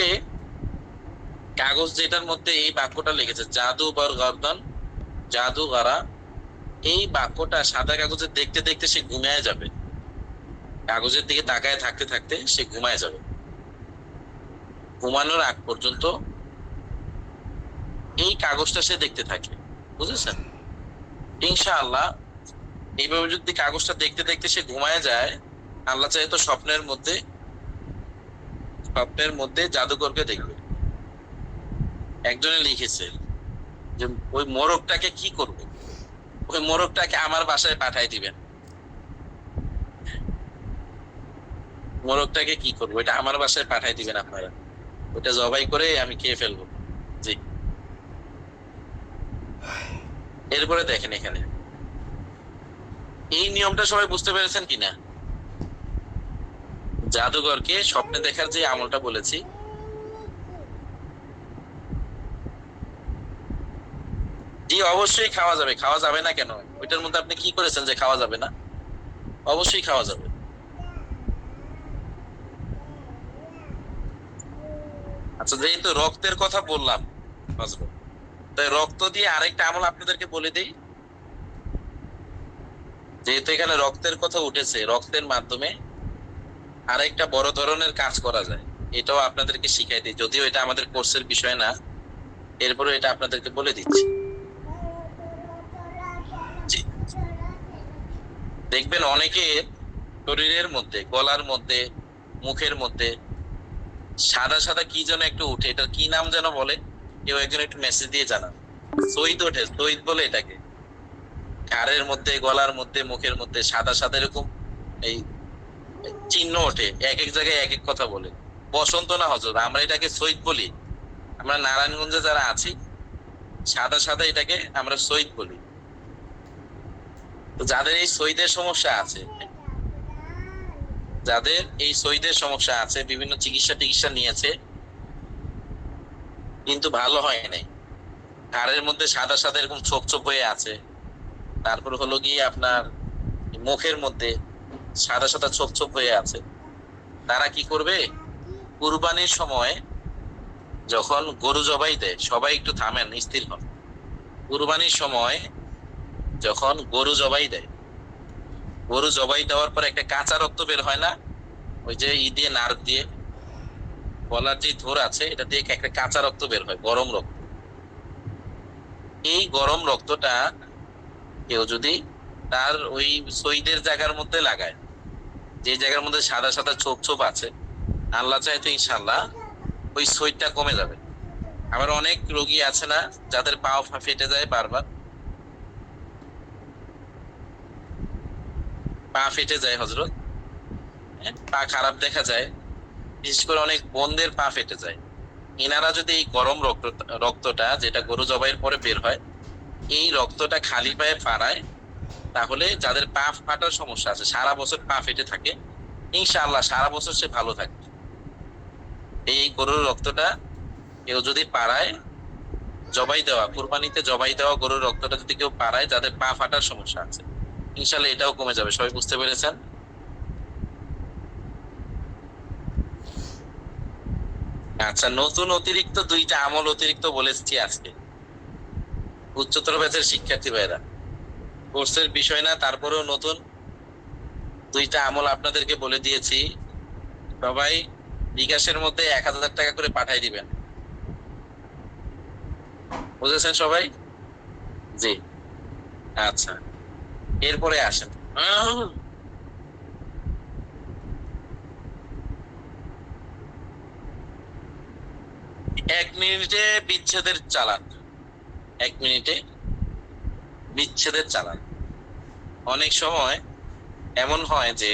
কাগজ যেটার মধ্যে এই বাক্যটা লিখেছে জাদু বর গর্দন জাদু গারা, এই বাক্যটা সাদা কাগজে দেখতে দেখতে সে ঘুমিয়ে যাবে। কাগজের দিকে তাকায় থাকতে থাকতে সে ঘুমায় যাবে। ঘুমানোর আগ পর্যন্ত এই কাগজটা সে দেখতে থাকে, বুঝেছেন? ইনশাআল্লাহ এইভাবে যদি কাগজটা দেখতে দেখতে সে ঘুমায় যায়, আল্লাহ চাহে তো স্বপ্নের মধ্যে জাদুকরকে দেখবে। একজনে লিখেছে যে ওই মোরগটাকে কি করবে, ওই মোরগটাকে আমার বাসায় পাঠাই দিবেন। মোরগটাকে কি করবো, এটা আমার বাসায় পাঠাই দিবেন আপনারা, ওটা জবাই করে আমি খেয়ে ফেলবো। জি। এরপরে দেখেন এখানে এই নিয়মটা সবাই বুঝতে পেরেছেন কিনা? জাদুঘরকে স্বপ্নে দেখার যে আমলটা বলেছি, জি অবশ্যই খাওয়া যাবে। খাওয়া যাবে না কেন? ওইটার মধ্যে আপনি কি করেছেন যে খাওয়া যাবে না? অবশ্যই খাওয়া যাবে। আচ্ছা, যেহেতু রক্তের কথা বললাম হযরত, তাই রক্ত দিয়ে আরেকটা আমল আপনাদেরকে বলে দেই। যেহেতু এখানে রক্তের কথা উঠেছে, রক্তের মাধ্যমে আরেকটা বড় ধরনের কাজ করা যায়, এটাও আপনাদেরকে শিখাই দিই, যদিও এটা আমাদের কোর্সের বিষয় না, এরপরে এটা আপনাদেরকে বলে দিচ্ছি। জি। দেখবেন অনেকের শরীরের মধ্যে, গলার মধ্যে, মুখের মধ্যে সাদা সাদা কি যেন একটু উঠে, এটার কি নাম যেন বলে, কেউ একজন একটু মেসেজ দিয়ে জানান। সইদ ওঠে, সইদ বলে এটাকে। ঘাড়ের মধ্যে, গলার মধ্যে, মুখের মধ্যে সাদা সাদা এরকম এই চিহ্ন ওঠে, এক এক জায়গায় এক এক কথা বলে। বসন্ত না হযরত, আমরা এটাকে সইদ বলি। আমরা নারায়ণগঞ্জে যারা আছি, সাদা সাদা এটাকে আমরা সইদ বলি। তো যাদের এই সইদের সমস্যা আছে, যাদের এই সইদের সমস্যা আছে, বিভিন্ন চিকিৎসা নিয়েছে কিন্তু ভালো হয় নাই, ঘাড়ের মধ্যে সাদা সাদা এরকম ছোপ ছোপ হয়ে আছে, তারপর হলো গিয়ে আপনার মুখের মধ্যে সাদা সাদা ছোপ ছোপ হয়ে আছে, তারা কি করবে? কুরবানির সময় যখন গরু জবাই দেয়, সবাই একটু থামেন, স্থির হন। কুরবানির সময় যখন গরু জবাই দেয়, গরু জবাই দেওয়ার পর একটা কাঁচা রক্ত বের হয় না, ওই যে দিয়ে নার্ভ দিয়ে গলার যে থোর আছে এটা দিয়ে একটা কাঁচা রক্ত বের হয়, গরম রক্ত। এই গরম রক্তটা কেউ যদি তার ওই সইদের জায়গার মধ্যে লাগায়, যে জায়গার মধ্যে সাদা সাদা ছোপ ছোপ আছে, আল্লাহ চাহে তো ইনশাল্লাহ ওই সইদটা কমে যাবে। আবার অনেক রোগী আছে না, যাদের পা ফেটে যায় বারবার, পা ফেটে যায় হযরত, পা খারাপ দেখা যায়, বিশেষ করে অনেক বোনদের পা ফেটে যায়। এনারা যদি এই গরম রক্তটা যেটা গরু জবাইয়ের পরে বের হয়, এই রক্তটা খালি পায়ে পাড়ায়, তাহলে যাদের পা ফাটার সমস্যা আছে, সারা বছর পা ফেটে থাকে, ইনশাআল্লাহ সারা বছর সে ভালো থাকবে। এই গরুর রক্তটা কেউ যদি পাড়ায়, জবাই দেওয়া, কুরবানিতে জবাই দেওয়া গরুর রক্তটা যদি কেউ পাড়ায়, যাদের পা ফাটার সমস্যা আছে, ইনশাআল্লাহ এটাও কমে যাবে। সবাই বুঝতে পেরেছেন? আচ্ছা, নতুন অতিরিক্ত 2টা আমল অতিরিক্ত বলেছি আজকে। উচ্চতর ব্যাচের শিক্ষার্থী ভাইরা, কোর্সের বিষয় না, তারপরেও নতুন 2টা আমল আপনাদেরকে বলে দিয়েছি। সবাই বিকাশের মধ্যে 1,000 টাকা করে পাঠাই দিবেন, বুঝেছেন সবাই? জি, আচ্ছা, এরপরে আসেন। এক মিনিটে বিচ্ছেদের চালান, 1 মিনিটে বিচ্ছেদের চালান। অনেক সময় এমন হয় যে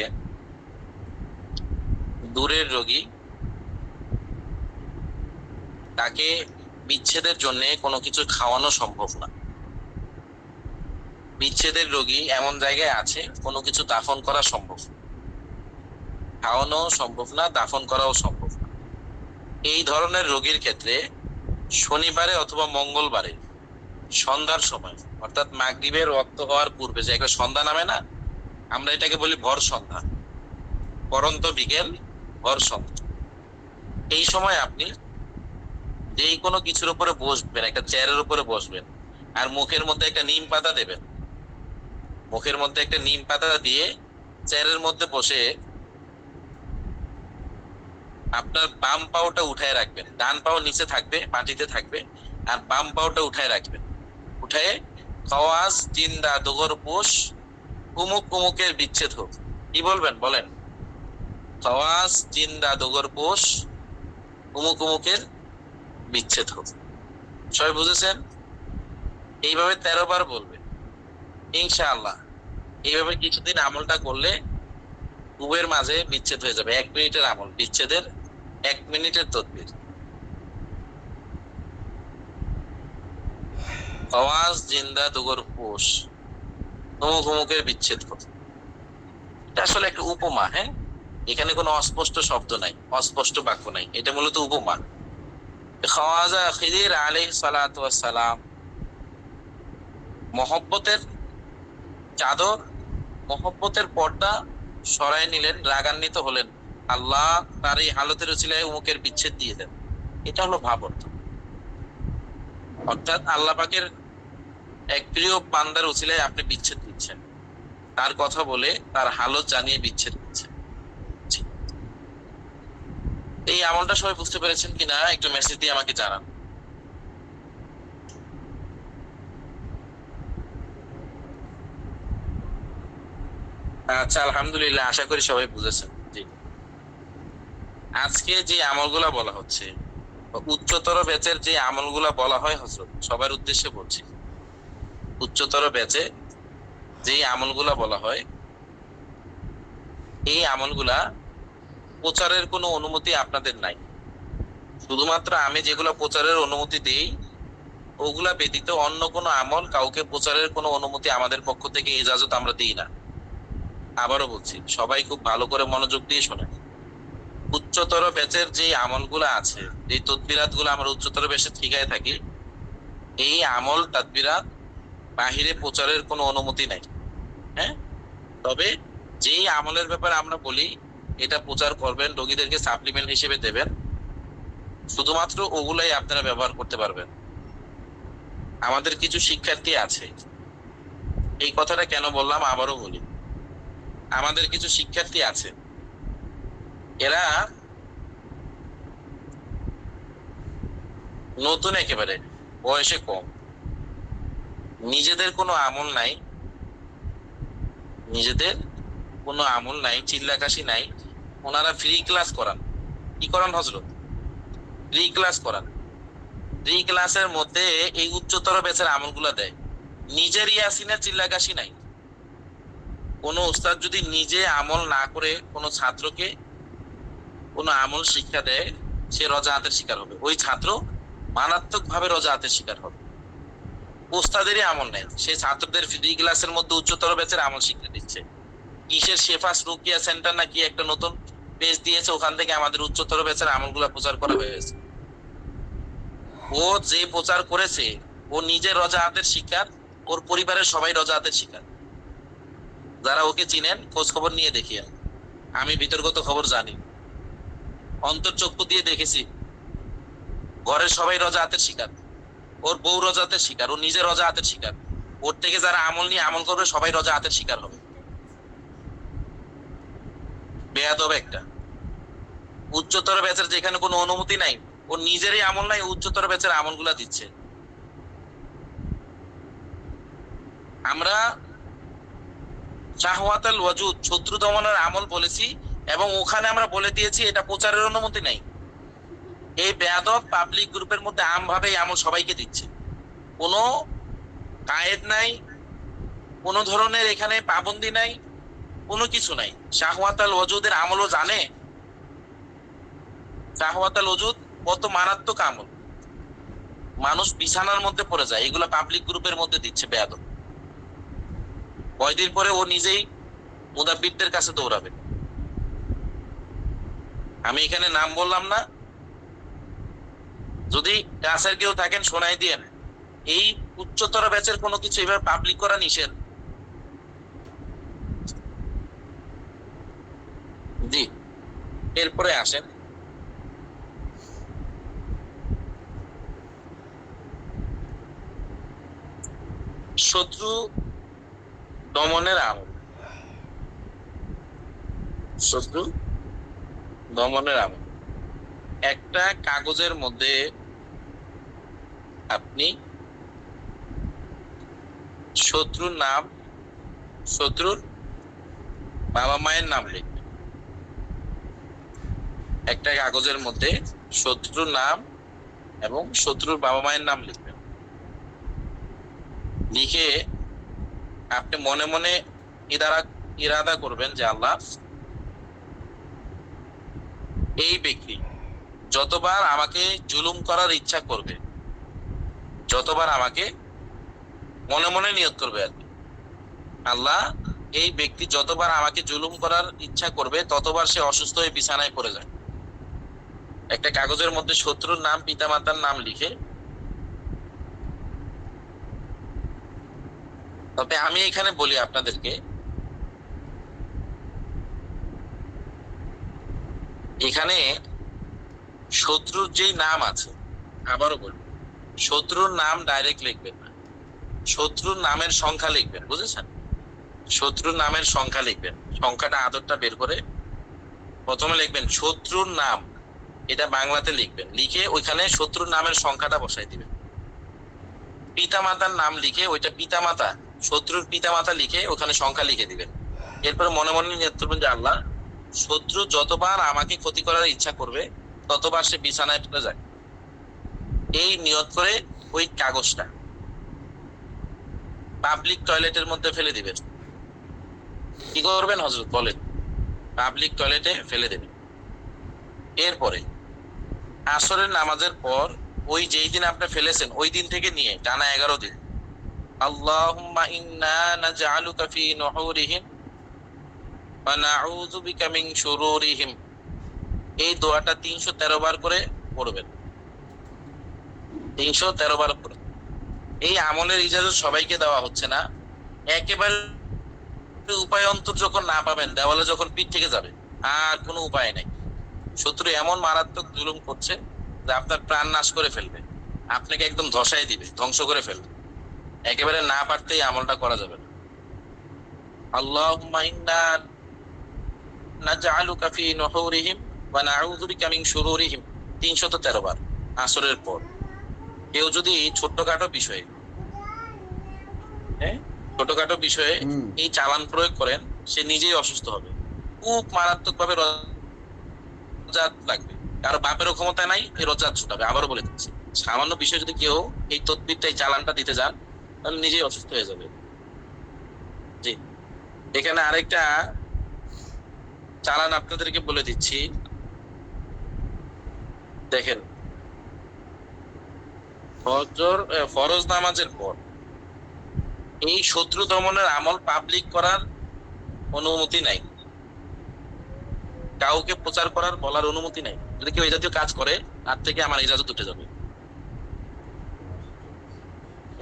দূরের রোগী, তাকে বিচ্ছেদের জন্য কোনো কিছু খাওয়ানো সম্ভব না। বিচ্ছেদের রোগী এমন জায়গায় আছে কোনো কিছু দাফন করা সম্ভব না। খাওয়ানো সম্ভব না, দাফন করাও সম্ভব না। এই ধরনের রোগীর ক্ষেত্রে শনিবারে অথবা মঙ্গলবারে সন্ধ্যার সময়, অর্থাৎ মাগরিবের রক্ত হওয়ার পূর্বে যে একটা সন্ধ্যা নামে না, আমরা এটাকে বলি ভর সন্ধ্যা, পরন্ত বিকেল, ভর সন্ধ্যা। এই সময় আপনি যেই কোনো কিছুর উপরে বসবেন, একটা চেয়ারের উপরে বসবেন, আর মুখের মধ্যে একটা নিম পাতা দেবেন। মুখের মধ্যে একটা নিম পাতা দিয়ে চেয়ারের মধ্যে বসে আপনার বাম পাওটা উঠায় রাখবেন, ডান পাও নিচে থাকবে, মাটিতে থাকবে, আর বাম পাওটা উঠায় রাখবেন। উঠায় খাওয়াজ জিন্দা দুগর পোষ কুমুক কুমুকের বিচ্ছেদ হোক। কি বলবেন বলেন? খাওয়াজ জিন্দা দুগর পোষ কুমুক কুমুকের বিচ্ছেদ হোক। সবাই বুঝেছেন? এইভাবে 13 বার বলবে ইনশাআল্লাহ। এইভাবে কিছুদিন আমলটা করলে উভয়ের মাঝে বিচ্ছেদ হয়ে যাবে। 1 মিনিটের আমল, বিচ্ছেদের 1 মিনিটের তদবির। আওয়াজ জিন্দা দুগর পোষ অমুক অমুকের বিচ্ছেদ হোক। এটা আসলে একটা উপমা, হ্যাঁ, এখানে কোনো অস্পষ্ট শব্দ নাই, অস্পষ্ট বাক্য নাই, এটা মূলত উপমা। খাওয়াজা খিদির আলাইহিস সালাতু ওয়াস সালাম মহব্বতের চাদর, মহব্বতের পর্দা সরাই নিলেন, রাগান্বিত হলেন, আল্লাহ তার এই হালতের উছিলায় উমুকের বিচ্ছেদ দিয়ে দেন। এটা হলো ভাব অর্থ। অর্থাৎ আল্লাহ পাকের এক প্রিয় বান্দার উছিলায় আপনি বিচ্ছেদ দিচ্ছেন, তার কথা বলে তার হালত জানিয়ে বিচ্ছেদ দিচ্ছেন। এই আমলটা সবাই বুঝতে পেরেছেন কিনা একটু মেসেজ দিয়ে আমাকে জানান। আচ্ছা, আলহামদুলিল্লাহ, আশা করি সবাই বুঝেছেন। জি, আজকে যে আমলগুলা বলা হচ্ছে, উচ্চতর ব্যাচের যে আমলগুলা বলা হয় হযরত, সবার উদ্দেশ্যে বলছি, উচ্চতর ব্যাচে যে আমলগুলা বলা হয়, এই আমলগুলা প্রচারের কোনো অনুমতি আপনাদের নাই। শুধুমাত্র আমি যেগুলো প্রচারের অনুমতি দিই, ওগুলা ব্যতীত অন্য কোনো আমল কাউকে প্রচারের কোনো অনুমতি আমাদের পক্ষ থেকে ইজাজত আমরা দিই না। আবারও বলছি, সবাই খুব ভালো করে মনোযোগ দিয়ে শোনেন। উচ্চতর ব্যাচের যে আমলগুলো আছে, যে তদবিরাত গুলো আমরা উচ্চতর ব্যাচে শিখাই থাকি, এই আমল তাদবিরাত বাহিরে প্রচারের কোনো অনুমতি নাই। হ্যাঁ, তবে যেই আমলের ব্যাপারে আমরা বলি এটা প্রচার করবেন, রোগীদেরকে সাপ্লিমেন্ট হিসেবে দেবেন, শুধুমাত্র ওগুলাই আপনারা ব্যবহার করতে পারবেন। আমাদের কিছু শিক্ষার্থী আছে, এই কথাটা কেন বললাম আবারও বলি, আমাদের কিছু শিক্ষার্থী আছে, এরা নতুন, একেবারে বয়সে কম, নিজেদের কোনো আমল নাই, নিজেদের কোনো আমল নাই, চিল্লাকাশি নাই, ওনারা ফ্রি ক্লাস করান। কি করান হযরত? ফ্রি ক্লাস করান। ফ্রি ক্লাসের মধ্যে এই উচ্চতর ব্যাচের আমলগুলা দেয়। নিজের ইয়াসিনের চিল্লাকাশি নাই। কোনো উস্তাদ যদি নিজে আমল না করে কোনো ছাত্রকে কোনো আমল শিক্ষা দেয়, সে রজাআতের শিকার হবে, ওই ছাত্র মারাত্মক ভাবে রজাআতের শিকার হবে। উস্তাদেরই আমল নেই, সে ছাত্রদের ফ্রি ক্লাসের মধ্যে উচ্চতর ব্যাচের আমল শিক্ষা দিচ্ছে। কিসের শেফাস রুকিয়া সেন্টার নাকি একটা নতুন পেজ দিয়েছে, ওখান থেকে আমাদের উচ্চতর ব্যাচের আমলগুলা প্রচার করা হয়েছে। ও যে প্রচার করেছে, ও নিজের রজাআতের শিকার, ওর পরিবারের সবাই রজাআতের শিকার। যারা ওকে চিনেন খোঁজ খবর নিয়ে দেখিয়েন, আমি বিতর্কত খবর জানি, অন্তর্চক্ষু দিয়ে দেখেছি, ঘরের সবাই রজাআতের শিকার, ওর বউ রজাআতের শিকার, ও নিজে রজাআতের শিকার। ওর থেকে যারা আমল নিয়ে আমল করবে সবাই রজাআতের শিকার হবে। বেয়াদব একটা। উচ্চতর ব্যাচের যেখানে কোনো অনুমতি নাই, ও নিজেরই আমল নাই, উচ্চতর ব্যাচের আমলগুলা দিচ্ছে। আমরা শাহওয়াতাল ওয়াজুদ শত্রু দমনের আমল বলেছি, এবং ওখানে আমরা বলে দিয়েছি এটা প্রচারের অনুমতি নাই। এই বেয়াদব পাবলিক গ্রুপের মধ্যে আমভাবে এই আমল সবাইকে দিচ্ছে, কোনো কায়েদ নাই, কোনো ধরনের এখানে পাবন্দি নাই, কোনো কিছু নাই। শাহওয়াতাল ওয়াজুদের আমলও জানে। শাহওয়াতাল ওয়াজুদ কত মারাত্মক আমল, মানুষ বিছানার মধ্যে পড়ে যায়, এগুলা পাবলিক গ্রুপের মধ্যে দিচ্ছে বেয়াদব। কয়দিন পরে ও নিজেই মুদাব্বিরদের কাছে দৌড়াবে। আমি এখানে নাম বললাম না, যদি কাছের কেউ থাকেন শোনাই দিয়েন। এই উচ্চতর ব্যাচের কোনো কিছু এবার পাবলিক করা নিষেধ। জি, এরপরে আসেন শত্রু দমনের আমল। শত্রু দমনের আমল, একটা কাগজের মধ্যে আপনি শত্রুর নাম, শত্রুর বাবা মায়ের নাম লিখবেন। একটা কাগজের মধ্যে শত্রুর নাম এবং শত্রুর বাবা মায়ের নাম লিখবেন। লিখে আপনি মনে মনে ইরাদা করবেন যে আল্লাহ, এই ব্যক্তি যতবার আমাকে জুলুম করার ইচ্ছা করবে, যতবার আমাকে মনে মনে নিয়ত করবে আর কি, আল্লাহ এই ব্যক্তি যতবার আমাকে জুলুম করার ইচ্ছা করবে ততবার সে অসুস্থ হয়ে বিছানায় পড়ে যায়। একটা কাগজের মধ্যে শত্রুর নাম, পিতামাতার নাম লিখে, তবে আমি এখানে বলি আপনাদেরকে, এখানে শত্রুর যেই নাম আছে, আবারও বলবো, শত্রুর নাম ডাইরেক্ট লিখবেন না, শত্রুর নামের সংখ্যা লিখবেন, বুঝেছেন? শত্রুর নামের সংখ্যা লিখবেন, সংখ্যাটা আদরটা বের করে প্রথমে লিখবেন শত্রুর নাম, এটা বাংলাতে লিখবেন, লিখে ওইখানে শত্রুর নামের সংখ্যাটা বসাই দিবেন। পিতামাতার নাম লিখে ওইটা পিতামাতা, শত্রুর পিতামাতা লিখে ওখানে সংখ্যা লিখে দিবেন। এরপরে মনে মনে নিয়ত করবেন যে আল্লাহ, শত্রু যতবার আমাকে ক্ষতি করার ইচ্ছা করবে ততবার সে বিছানায় পড়ে যায়। এই নিয়ত করে ওই কাগজটা পাবলিক টয়লেটের মধ্যে ফেলে দিবেন। কি করবেন হযরত বলেন? পাবলিক টয়লেটে ফেলে দেবেন। এরপরে আসরের নামাজের পর ওই যেই দিন আপনি ফেলেছেন ওই দিন থেকে নিয়ে টানা 11 দিন আল্লাহুম্মা ইন্না নাজআলুকা ফি নুহুরিহিম ওয়া নাউযু বিকা মিন শুরুরিহিম, এই দোয়াটা 313 বার করে পড়বেন। 313 বার করে। এই আমলের ইজাজত সবাইকে দেওয়া হচ্ছে না, একেবারে উপায় অন্তর যখন না পাবেন, দেওয়ালে যখন পিঠ থেকে যাবে, আর কোনো উপায় নেই, শত্রু এমন মারাত্মক জুলুম করছে যে আপনার প্রাণ নাশ করে ফেলবে, আপনাকে একদম ধসাই দিবে, ধ্বংস করে ফেলবে, একেবারে না পারতেই আমলটা করা যাবে না। আল্লাহুম্মা ইন্না নাজআলুকা ফি নুহুরিহিম ওয়া নাউযু বিকা মিন শুরুরিহিম 313 বার আসরের পর। কেউ যদি ছোটখাটো বিষয়ে, ছোটখাটো বিষয়ে এই চালান প্রয়োগ করেন, সে নিজেই অসুস্থ হবে, খুব মারাত্মক ভাবে রজাত লাগবে। কারো বাপেরও ক্ষমতা নাই, এই রজাত ছুটাবে। আবারও বলে দিচ্ছি, সামান্য বিষয়ে যদি কেউ এই তদবিরটা, এই চালানটা দিতে যান, তাহলে নিজেই অসুস্থ হয়ে যাবে। জি, এখানে আরেকটা চালান আপনাদেরকে বলে দিচ্ছি, দেখেন। ফরজ নামাজের পর এই শত্রু দমনের আমল পাবলিক করার অনুমতি নাই, কাউকে প্রচার করার, বলার অনুমতি নাই। যদি কেউ এই জাতীয় কাজ করে, তার থেকে আমার ইজাজত উঠে যাবে,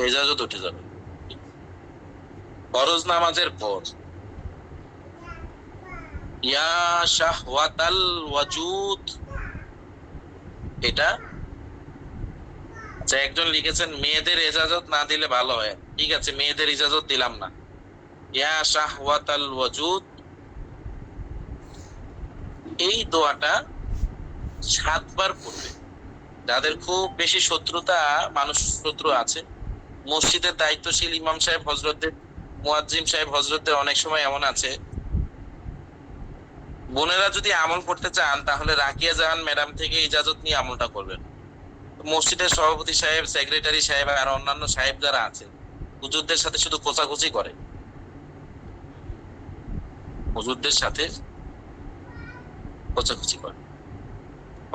ইজাজত উঠে যাবে। ফরজ নামাজের পর ইয়া শাহওয়াতাল ওয়াজুদ, এটা আচ্ছা, একজন লিখেছেন মেয়েদের ইজাজত না দিলে ভালো হয়। ঠিক আছে, মেয়েদের ইজাজত দিলাম না। ইয়া শাহওয়াতাল ওয়াজুদ, এই দোয়াটা 7 বার পড়বে। যাদের খুব বেশি শত্রুতা, মানুষ শত্রু আছে, মসজিদের দায়িত্বশীল ইমাম সাহেব হজরতদের, মুয়াজ্জিম সাহেব হজরতদের অনেক সময় এমন আছে, বোনেরা যদি আমল করতে চান তাহলে রাকিয়া জাহান ম্যাডাম থেকে ইজাজত নিয়ে আমলটা করবেন। মসজিদের সভাপতি সাহেব, সেক্রেটারি সাহেব আর অন্যান্য সাহেব যারা আছে, হুজুরদের সাথে শুধু কোচাকুচি করে, হুজুরদের সাথে কোচাকুচি করে,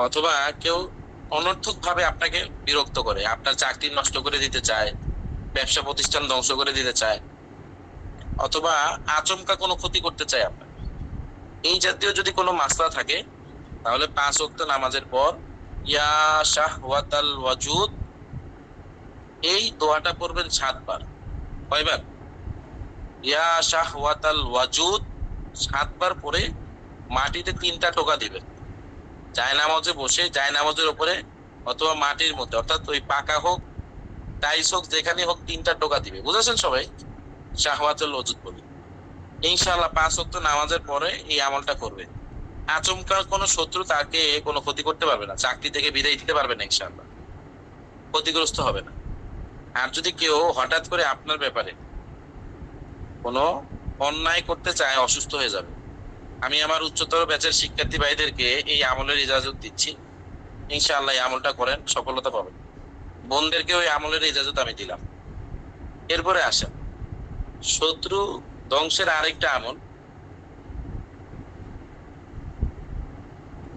অথবা কেউ অনর্থক ভাবে আপনাকে বিরক্ত করে, আপনার চাকরি নষ্ট করে দিতে চায়, ব্যবসা প্রতিষ্ঠান ধ্বংস করে দিতে চায়, অথবা আচমকা কোনো ক্ষতি করতে চায় আপনার। এই জাতীয় যদি কোনো মাসলা থাকে তাহলে 5 ওয়াক্ত নামাজের পর ইয়া শাহওয়াতাল ওয়াজুদ এই দোয়াটা পড়বেন 7 বার। কয়বার? ইয়া শাহওয়াতাল ওয়াজুদ 7 বার পরে মাটিতে 3টা টোকা দিবেন। জায়নামাজে বসে জায়নামাজের উপরে অথবা মাটির মধ্যে, অর্থাৎ ওই পাকা হোক টাইস হোক যেখানে হোক 3টা টোকা দিবে। বুঝেছেন সবাই? শাহওয়াতুল ওয়াজুদ বলি। ইনশাআল্লাহ 5 ওয়াক্ত নামাজের পরে এই আমলটা করবে। আচমকা কোনো শত্রু তাকে কোনো ক্ষতি করতে পারবে না, চাকরি থেকে বিদায় দিতে পারবে না, ইনশাআল্লাহ ক্ষতিগ্রস্ত হবে না। আর যদি কেউ হঠাৎ করে আপনার ব্যাপারে কোনো অন্যায় করতে চায়, অসুস্থ হয়ে যাবে। আমি আমার উচ্চতর ব্যাচের শিক্ষার্থী ভাইদেরকে এই আমলের ইজাজত দিচ্ছি, ইনশাআল্লাহ এই আমলটা করেন, সফলতা পাবেন। বোনদেরকে ওই আমলের ইজাজত আমি দিলাম। এরপরে আসা শত্রু ধ্বংসের আরেকটা আমল,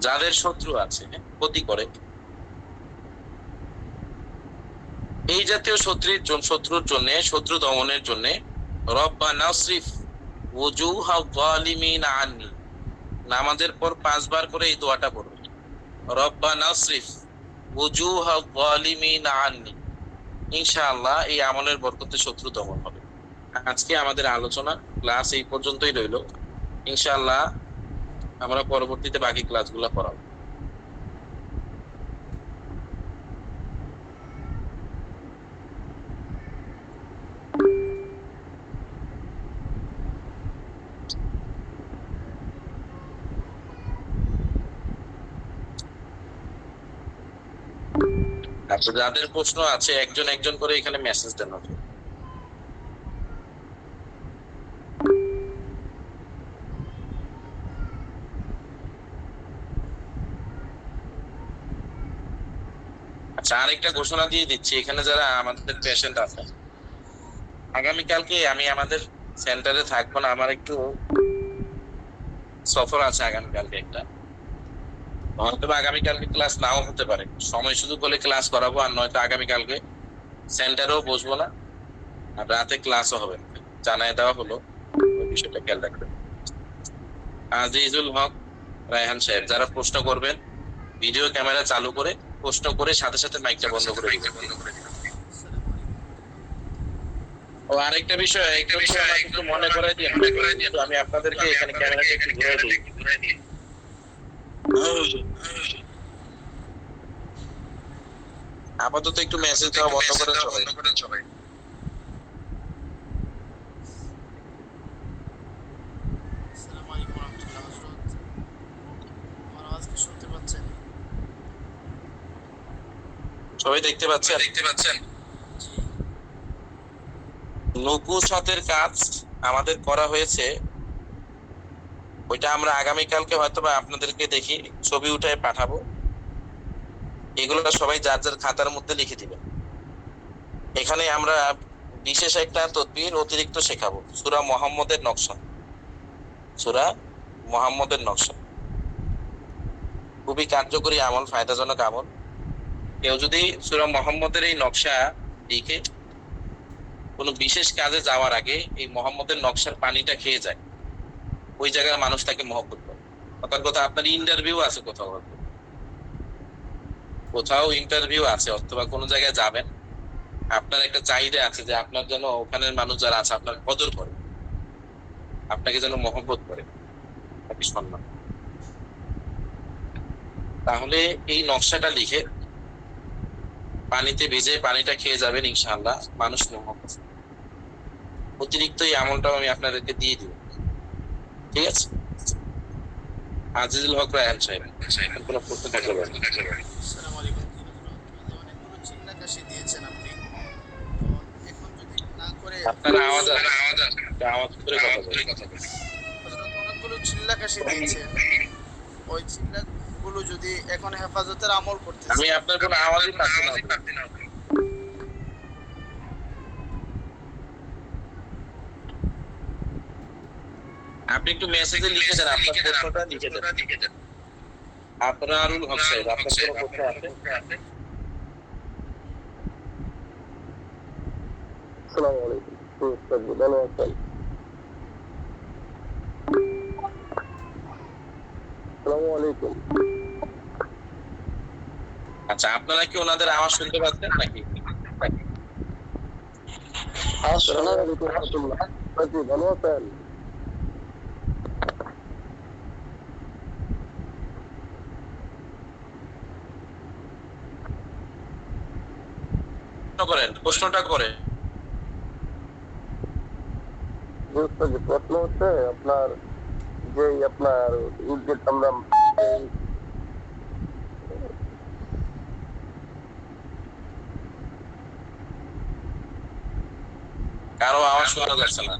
যাদের শত্রু আছে, ক্ষতি করে, এই জাতীয় শত্রুর জন্য, শত্রু দমনের জন্য রব্বানা নাসরিফ ওজুহা যালিমিন আন্নি নামাজের পর 5 বার করে এই দোয়াটা পড়বে। রব্বানা নাসরিফ ওজুহা যালিমিন আন্নি। ইনশাআল্লাহ এই আমলের বরকতে শত্রু দমন হবে। আজকে আমাদের আলোচনা ক্লাস এই পর্যন্তই রইল। ইনশাআল্লাহ আমরা পরবর্তীতে বাকি ক্লাসগুলো করাবো। আচ্ছা, যাদের প্রশ্ন আছে একজন একজন করে এখানে মেসেজ দেন। আচ্ছা, আরেকটা ঘোষণা দিয়ে দিচ্ছি, এখানে যারা আমাদের পেশেন্ট আছে, আগামীকালকে আমি আমাদের সেন্টারে থাকবো না, আমার একটু সফর আছে আগামীকালকে একটা, হয়তো আগামীকালকে ক্লাস নাও হতে পারে। সময় সুযোগ হলে ক্লাস করাবো, আর নয়তো আগামীকালকে সেন্টারেও বসবো না, আর রাতে ক্লাসও হবে না। জানাই দেওয়া হলো, ওই বিষয়টা খেয়াল রাখবেন। আজিজুল হক রায়হান সাহেব, যারা প্রশ্ন করবেন ভিডিও ক্যামেরা চালু করে প্রশ্ন করে সাথে সাথে মাইকটা বন্ধ করে দিবেন। ও আরেকটা বিষয় আমাকে একটু মনে করাই দিন, আমি আপনাদেরকে এখানে ক্যামেরাটা একটু ঘুরে দিই। আপাতত একটু মেসেজ দেওয়া বন্ধ করেন সবাই। আসসালামু আলাইকুম রাহমাতুল্লাহ। হযরত আমার আওয়াজ কি শুনতে পাচ্ছেন? সবাই দেখতে পাচ্ছেন? জি। নকুশাতের কাজ আমাদের করা হয়েছে, ওইটা আমরা আগামীকালকে হয়তো বা আপনাদেরকে দেখি ছবি উঠায় পাঠাবো। এগুলো সবাই যার যার খাতার মধ্যে লিখে দিবেন। এখানে আমরা বিশেষ একটা তদবির অতিরিক্ত শেখাবো, সূরা মুহাম্মদের নকশা। সূরা মুহাম্মদের নকশা খুবই কার্যকরী আমল, ফায়দাজনক আমল। কেউ যদি সূরা মুহাম্মদের এই নকশা লিখে কোনো বিশেষ কাজে যাওয়ার আগে এই মুহাম্মদের নকশার পানিটা খেয়ে যায়, ওই জায়গায় মানুষ তাকে মহব্বত করে। কথার কথা, আপনার ইন্টারভিউ আছে কোথাও ইন্টারভিউ আছে, অথবা কোনো জায়গায় যাবেন, আপনার একটা চাহিদা আছে যে আপনার যেন ওখানের মানুষ যারা আছে আপনার কদর করে, আপনাকে যেন মহব্বত করে, আপনাকে সম্মান। তাহলে এই নকশাটা লিখে পানিতে ভিজে পানিটা খেয়ে যাবেন, ইনশাআল্লাহ মানুষ মহব্বত। অতিরিক্ত এই আমলটাও আমি আপনাদেরকে দিয়ে দিব, ঠিক আছে? আজিজুল হক রায়হান সাহেব। কোনো প্রশ্ন থাকলে বলেন। আসসালামু আলাইকুম কি হজরত অনেকগুলো চিল্লা কাশি দিয়েছেন আপনি, তো এখন যদি না করে আপনার আওয়াজ আছে, আওয়াজ করে কথা বলেন। হজরত অনেকগুলো চিল্লা কাশি দিয়েছেন, ওই চিল্লা গুলো যদি এখন হেফাজতের আমল করতেছে। আমি আপনার কোনো আওয়াজই পাচ্ছি না। আপনি একটু মেসেজে লিখে দেন, আপনার প্রশ্নটা লিখে দেন। আপনারুল হক সাহেব, আপনার কোনো প্রশ্ন আছে? আসসালামু আলাইকুম। ভালো আছেন? আসসালামু আলাইকুম। আচ্ছা, আপনারা কি ওনাদের আওয়াজ শুনতে পাচ্ছেন নাকি? আসসালামু আলাইকুম রাহমাতুল্লাহ। জি, ভালো আছেন? প্রশ্নটা করেন। যে প্রশ্ন হচ্ছে আপনার আপনার ঈদের আমরা কারো আওয়াজ শোনা যাচ্ছে না।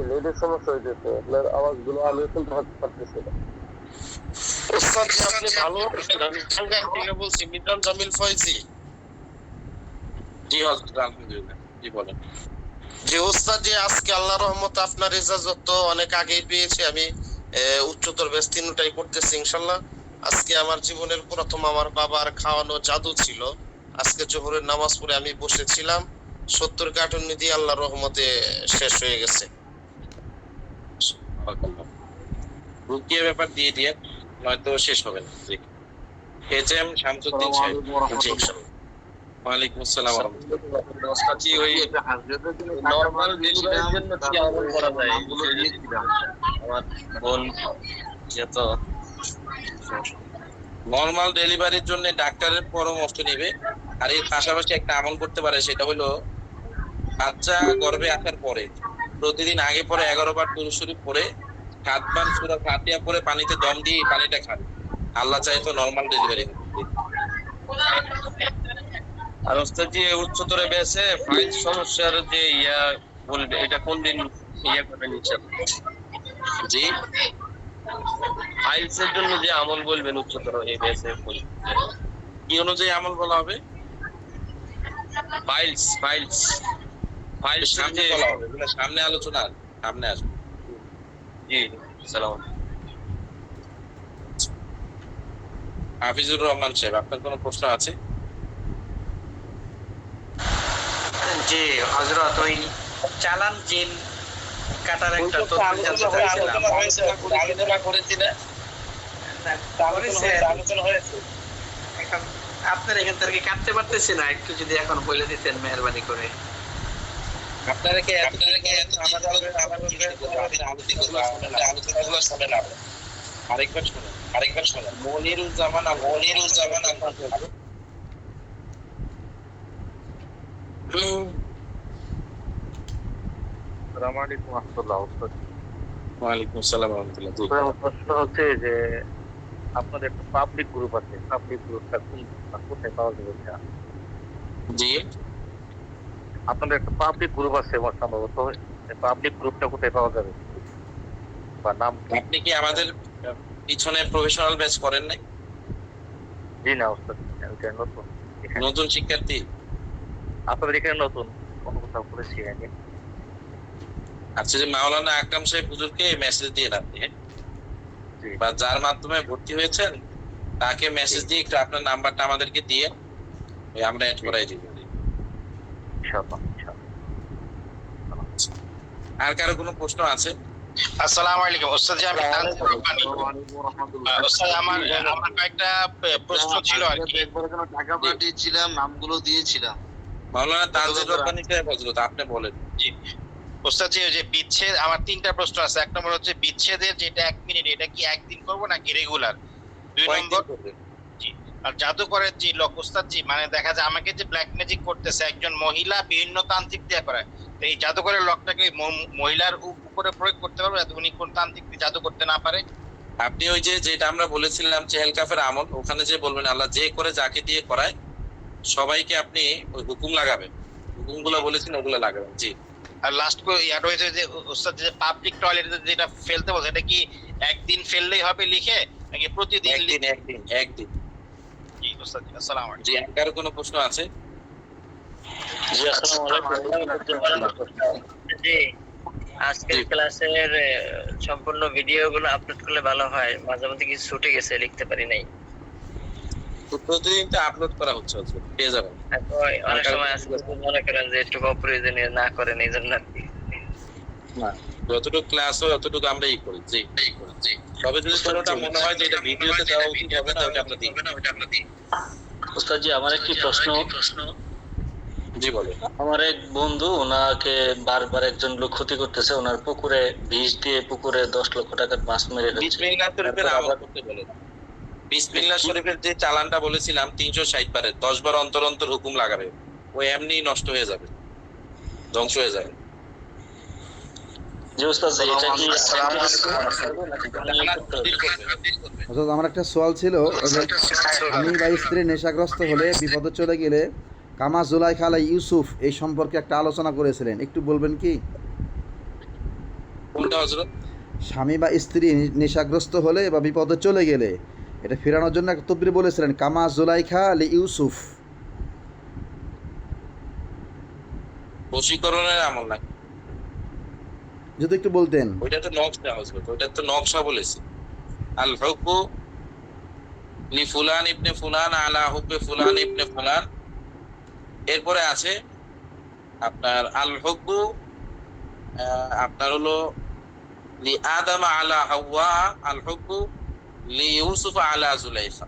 লেটের সমস্যা হয়েছে, আপনার আওয়াজগুলো আমি শুনতে পারতেছি না। ওস্তাদ জি, আপনি ভালো আছেন? আমি টাঙ্গাইল থেকে বলছি, মিজান জামিল ফয়জি। জি হযরত, আলহামদুলিল্লাহ। জি বলেন। যে ওস্তাদ জি, আজকে আল্লাহর রহমতে আপনার ইজাজত তো অনেক আগেই পেয়েছি আমি। উচ্চতর ব্যাচ 3টাই করতেছি ইনশাল্লাহ। আজকে আমার জীবনের প্রথম আমার বাবার খাওয়ানো জাদু ছিল। আজকে জোহরের নামাজ পড়ে আমি বসেছিলাম, 70 কার্টুন দিয়ে আল্লাহর রহমতে শেষ হয়ে গেছে। রুকিয়া ব্যাপার দিয়ে দিয়ে নয়তো শেষ হবে না। জি, এজএম শামসুদ্দিন সাহেব। জি ইনশাল্লাহ। ওয়ালাইকুম আসসালাম ওয়া রাহমাতুল্লাহ। ওস্তাদ জি, ওই নরমাল ডেলিভারির জন্য কি আমল করা যায়? আমার বোন যেত নরমাল ডেলিভারির জন্য ডাক্তারের পরামর্শ নেবে। আর এর পাশাপাশি একটা আমল করতে পারে, সেটা হলো বাচ্চা গর্ভে আসার পরে প্রতিদিন আগে পরে 11 বার দুরূদ শরীফ পড়ে 7 বার সূরা ফাতিহা পড়ে পানিতে দম দিয়ে এই পানিটা খাবে। আল্লাহ চাহে তো নরমাল ডেলিভারি হবে। আর ওস্তাদ জি, উচ্চতর ব্যাচে ফাইল সমস্যার যে বলবে, এটা কোন দিন করবেন ইনশাআল্লাহ? জি, ফাইলস এর জন্য যে আমল বলবেন উচ্চতর এই ব্যাচে কি অনুযায়ী আমল বলা হবে? ফাইলস ফাইলস ফাইলস সামনে বলা হবে, এগুলো সামনে আলোচনা, সামনে আসবে। জি সালাম। হাফিজুর রহমান সাহেব, আপনার কোনো প্রশ্ন আছে? জি হযরত, ওই চালান জিন কাটার একটা তথ্য জানতে চাইছিলাম। আলোচনা করেছি না? আলোচনা হয়েছে। এখন আপনার এখান থেকে কাটতে পারতেছি না, একটু যদি এখন বলে দিতেন মেহেরবানি করে। আপনারা কি এত আমাদের আলোচনাগুলো শোনেন? আরেকবার শোনেন। মনিরুজ্জামান আসসালামু আলাইকুম রাহমাতুল্লাহ। ওয়ালাইকুম আসসালাম ওয়া রাহমাতুল্লাহ। জি, প্রশ্ন হচ্ছে যে আপনাদের একটা পাবলিক গ্রুপ আছে, পাবলিক গ্রুপটা কোথায় পাওয়া যাবে? জি, আপনাদের একটা পাবলিক গ্রুপ আছে সম্ভবত, পাবলিক গ্রুপটা কোথায় পাওয়া যাবে বা নাম কি? আপনি কি আমাদের পিছনে প্রফেশনাল ব্যাচ করেন নাই? জি না ওস্তাদ, এটা নতুন এখানে। নতুন শিক্ষার্থী? আপনাদের এখানে নতুন, কোনো কোথাও করেছি আগে। আচ্ছা, যে মাওলানা আকরাম সাহেব হুজুরকে মেসেজ দিয়ে আপনি, জি বা যার মাধ্যমে ভর্তি হয়েছেন তাকে মেসেজ দিয়ে একটু আপনার নাম্বারটা আমাদেরকে দিয়ে আমরা অ্যাড করাই দিব। ইনশাআল্লাহ ইনশাআল্লাহ। আর কারো কোনো প্রশ্ন আছে? আসসালামু আলাইকুম ওস্তাদ জি, আমি ওস্তাদ আমার কয়েকটা প্রশ্ন ছিল আর কি। টাকা পাঠিয়েছিলাম, নামগুলো দিয়েছিলাম। মাওলানা তানজিল রব্বানী সাহেব হযরত, আপনি বলেন। জি ওস্তাদ জি, ওই যে বিচ্ছেদ, আমার 3টা প্রশ্ন আছে। এক নম্বর হচ্ছে বিচ্ছেদের যেটা 1 মিনিট, এটা কি একদিন করব নাকি রেগুলার? 2 নম্বর, করবেন? আর জাদুকরের যে লোক ওস্তাদ জি, মানে দেখা যায় আমাকে যে ব্ল্যাক ম্যাজিক করতেছে একজন মহিলা বিভিন্ন তান্ত্রিক দিয়ে করে, তো এই জাদুকরের লোকটাকে মহিলার উপরে প্রয়োগ করতে পারবে যাতে উনি কোন তান্ত্রিক দিয়ে জাদু করতে না পারে? আপনি ওই যে যেটা আমরা বলেছিলাম চেহেল কাফের আমল, ওখানে যে বলবেন আল্লাহ যে করে যাকে দিয়ে করায় সবাইকে আপনি ওই হুকুম লাগাবেন, হুকুমগুলো বলেছেন ওগুলো লাগাবেন। জি। আর লাস্ট ইয়ার হয়েছে যে ওস্তাদ যে পাবলিক টয়লেটে যেটা ফেলতে বলছে, এটা কি একদিন ফেললেই হবে লিখে নাকি প্রতিদিন? একদিন। জি ওস্তাদ জি, আসসালামু আলাইকুম। জি, কারো কোনো প্রশ্ন আছে? জি আসসালামু আলাইকুম। জি আজকের ক্লাসের সম্পূর্ণ ভিডিওগুলো আপলোড করলে ভালো হয়, মাঝে মধ্যে কিছু ছুটে গেছে লিখতে পারি নাই। প্রতিদিন তো আপলোড করা হচ্ছে, পেয়ে যাবেন। অনেক সময় আছে মনে করেন যে একটু অপ্রয়োজনীয় না করেন, এই জন্য আর কি। না, যতটুকু ক্লাস হয় ততটুকু আমরা করি। জি। তবে যদি কোনোটা মনে হয় যে এটা ভিডিওতে দেওয়া উচিত হবে না, ওটা আমরা দিই। ওস্তাদ জি আমার একটি প্রশ্ন। জি বলো। আমার এক বন্ধু, ওনাকে বারবার একজন লোক ক্ষতি করতেছে, ওনার পুকুরে বিষ দিয়ে পুকুরে 10 লক্ষ টাকার মাছ মেরে ফেলছে। বিসমিল্লাহ শরীফের আমল করতে বলে। বিসমিল্লাহ শরীফের যে চালানটা বলেছিলাম 360 বারের 10 বার অন্তর অন্তর হুকুম লাগাবে, ওই এমনি নষ্ট হয়ে যাবে, ধ্বংস হয়ে যাবে। জি ওস্তাদ জি, এটা কি আমার একটা সওয়াল ছিল, আমি বা স্ত্রী নেশাগ্রস্ত হলে বিপদে চলে গেলে কামা জুলাইখা আলাই ইউসুফ এই সম্পর্কে একটা আলোচনা করেছিলেন, একটু বলবেন কি? কোনটা হযরত? স্বামী বা স্ত্রী নেশাগ্রস্ত হলে বা বিপদে চলে গেলে এটা ফেরানোর জন্য একটা তদবির বলেছিলেন, কামা জুলাইখা আলি ইউসুফ। বশীকরণের আমল না, যদি একটু বলতেন। ওইটা তো নকশা হযরত, ওইটা তো নকশা বলেছে। আল হুকু লি ফুলান ইবনে ফুলান আলা হুব্বে ফুলান ইবনে ফুলান। এরপরে আছে আপনার আল হুকু, আপনার হলো লি আদম আলা হাওয়া, আল হুকু লি ইউসুফ আলা জুলাইখা।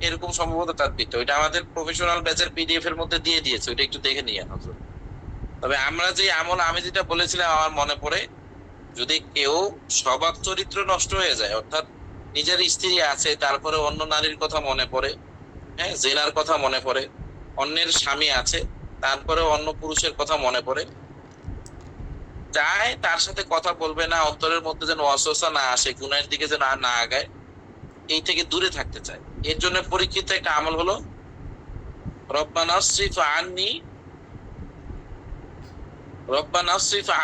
এরকম সম্ভবত তাদবিরটা, ওইটা আমাদের প্রফেশনাল ব্যাচের পিডিএফ এর মধ্যে দিয়ে দিয়েছে, ওইটা একটু দেখে নিয়ে হযরত। তবে আমরা যে আমল, আমি যেটা বলেছিলাম আমার মনে পড়ে, যদি কেউ স্বভাব চরিত্র নষ্ট হয়ে যায়, অর্থাৎ নিজের স্ত্রী আছে তারপরে অন্য নারীর কথা মনে পড়ে, হ্যাঁ জেনার কথা মনে পড়ে, অন্যের স্বামী আছে তারপরে অন্য পুরুষের কথা মনে পড়ে, চায় তার সাথে কথা বলবে না, অন্তরের মধ্যে যেন ওয়াসওয়াসা না আসে, গুনাহের দিকে যেন না আগায়, এই থেকে দূরে থাকতে চায়। এর জন্য পরীক্ষিত একটা আমল হলো রব্বানা আসরিফ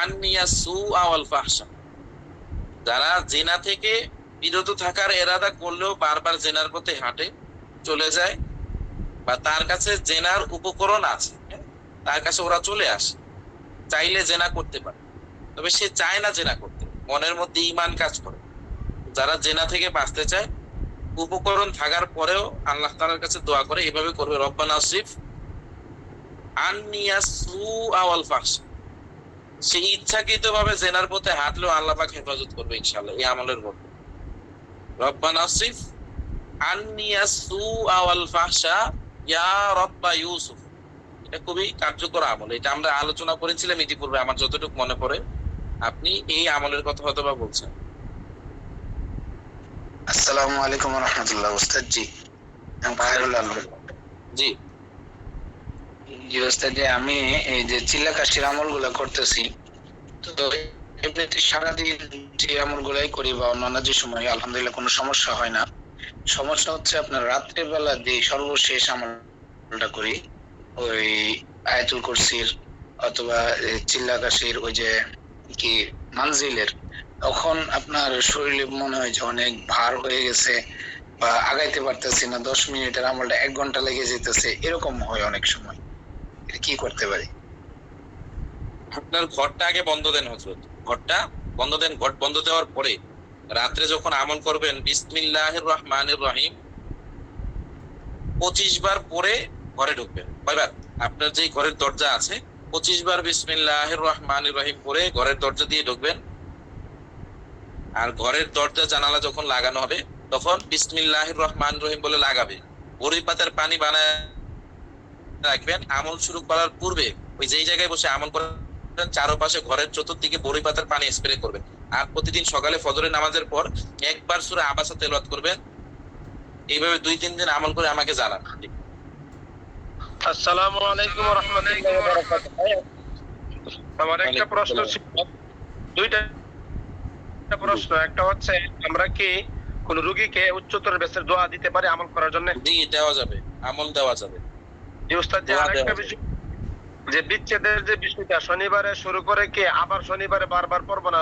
আন্নি আস-সুআ ওয়াল ফাহশা। যারা জিনা থেকে বিরত থাকার এরাদা করলেও বারবার জেনার পথে হাঁটে, চলে যায়, বা তার কাছে জেনার উপকরণ আছে, তার কাছে ওরা চলে আসে, চাইলে জেনা করতে পারে, তবে সে চায় না জেনা করতে, মনের মধ্যে ঈমান কাজ করে। যারা জেনা থেকে বাঁচতে চায়, উপকরণ থাকার পরেও আল্লাহ তাআলার কাছে দোয়া করে, এভাবে করবে রব্বানা আসরিফ আন্নি আস-সুআ ওয়াল ফাহশা। সে ইচ্ছাকৃতভাবে জেনার পথে হাঁটলেও আল্লাহ পাক হেফাজত করবে ইনশাআল্লাহ এই আমলের মধ্যে। রব্বানা আসরিফ আন্নি আস-সুআ ওয়াল ফাহশা ইয়া রাব্বা ইউসুফ। এটা খুবই কার্যকর আমল, এটা আমরা আলোচনা করেছিলাম ইতিপূর্বে আমার যতটুকু মনে পড়ে। আপনি এই আমলের কথা হয়তো বা বলছেন। আসসালামু আলাইকুম ওয়া রাহমাতুল্লাহ। উস্তাদ জি, জি জি উস্তাদ জি, আমি এই যে চিল্লা কাশির আমলগুলো করতেছি, তো এমনিতে সারাদিন যে আমলগুলাই করি বা অন্যান্য যে সময় আলহামদুলিল্লাহ কোনো সমস্যা হয় না। সমস্যা হচ্ছে আপনার রাত্রের বেলা যে সর্বশেষ আমলটা করি, ওই আয়াতুল কুরসির অথবা চিল্লা কাশির ওই যে কি মানজিলের, তখন আপনার শরীরে মনে হয় যে অনেক ভার হয়ে গেছে বা আগাইতে পারতেছি না, 10 মিনিটের আমলটা 1 ঘন্টা লেগে যেতেছে, এরকম হয় অনেক সময়। এটা কি করতে পারি? আপনার ঘরটা আগে বন্ধ দেন হযরত, ঘরটা বন্ধ দেন। ঘর বন্ধ দেওয়ার পরে রাত্রে যখন আমল করবেন বিসমিল্লাহির রহমানির রহিম 25 বার পরে ঘরে ঢুকবেন। কয়বার? আপনার যে ঘরের দরজা আছে 25 বার বিসমিল্লাহির রহমানির রহিম পরে ঘরের দরজা দিয়ে ঢুকবেন। আর ঘরের দরজা জানালা যখন লাগানো হবে তখন বিসমিল্লাহির রহমানির রহিম বলে লাগাবে। বড়ি পাতার পানি বানায় রাখবেন। আমল শুরু করার পূর্বে ওই যেই জায়গায় বসে আমল করেন চারপাশে ঘরের চতুর্দিকে বড়ি পাতার পানি স্প্রে করবেন। আর প্রতিদিন সকালে ফজরের নামাজের পর একবার সূরা আবাসা তেলাওয়াত করবেন। এইভাবে 2-3 দিন আমল করে আমাকে জানান। আসসালামু আলাইকুম ওয়া রাহমাতুল্লাহি ওয়া বারাকাতুহু। আমার একটা প্রশ্ন ছিল, দুইটা প্রশ্ন। একটা হচ্ছে, আমরা কি কোন রোগীকে উচ্চতর বেসের দোয়া দিতে পারি আমল করার জন্য? জি, দেওয়া যাবে, আমল দেওয়া যাবে। যে উস্তাদ, যে দোয়া আরেকটা দেওয়া বিষয়, যে বিচ্ছেদের যে বিষয়টা, শনিবারে শুরু করে কি আবার শনিবারে বারবার পড়বো না?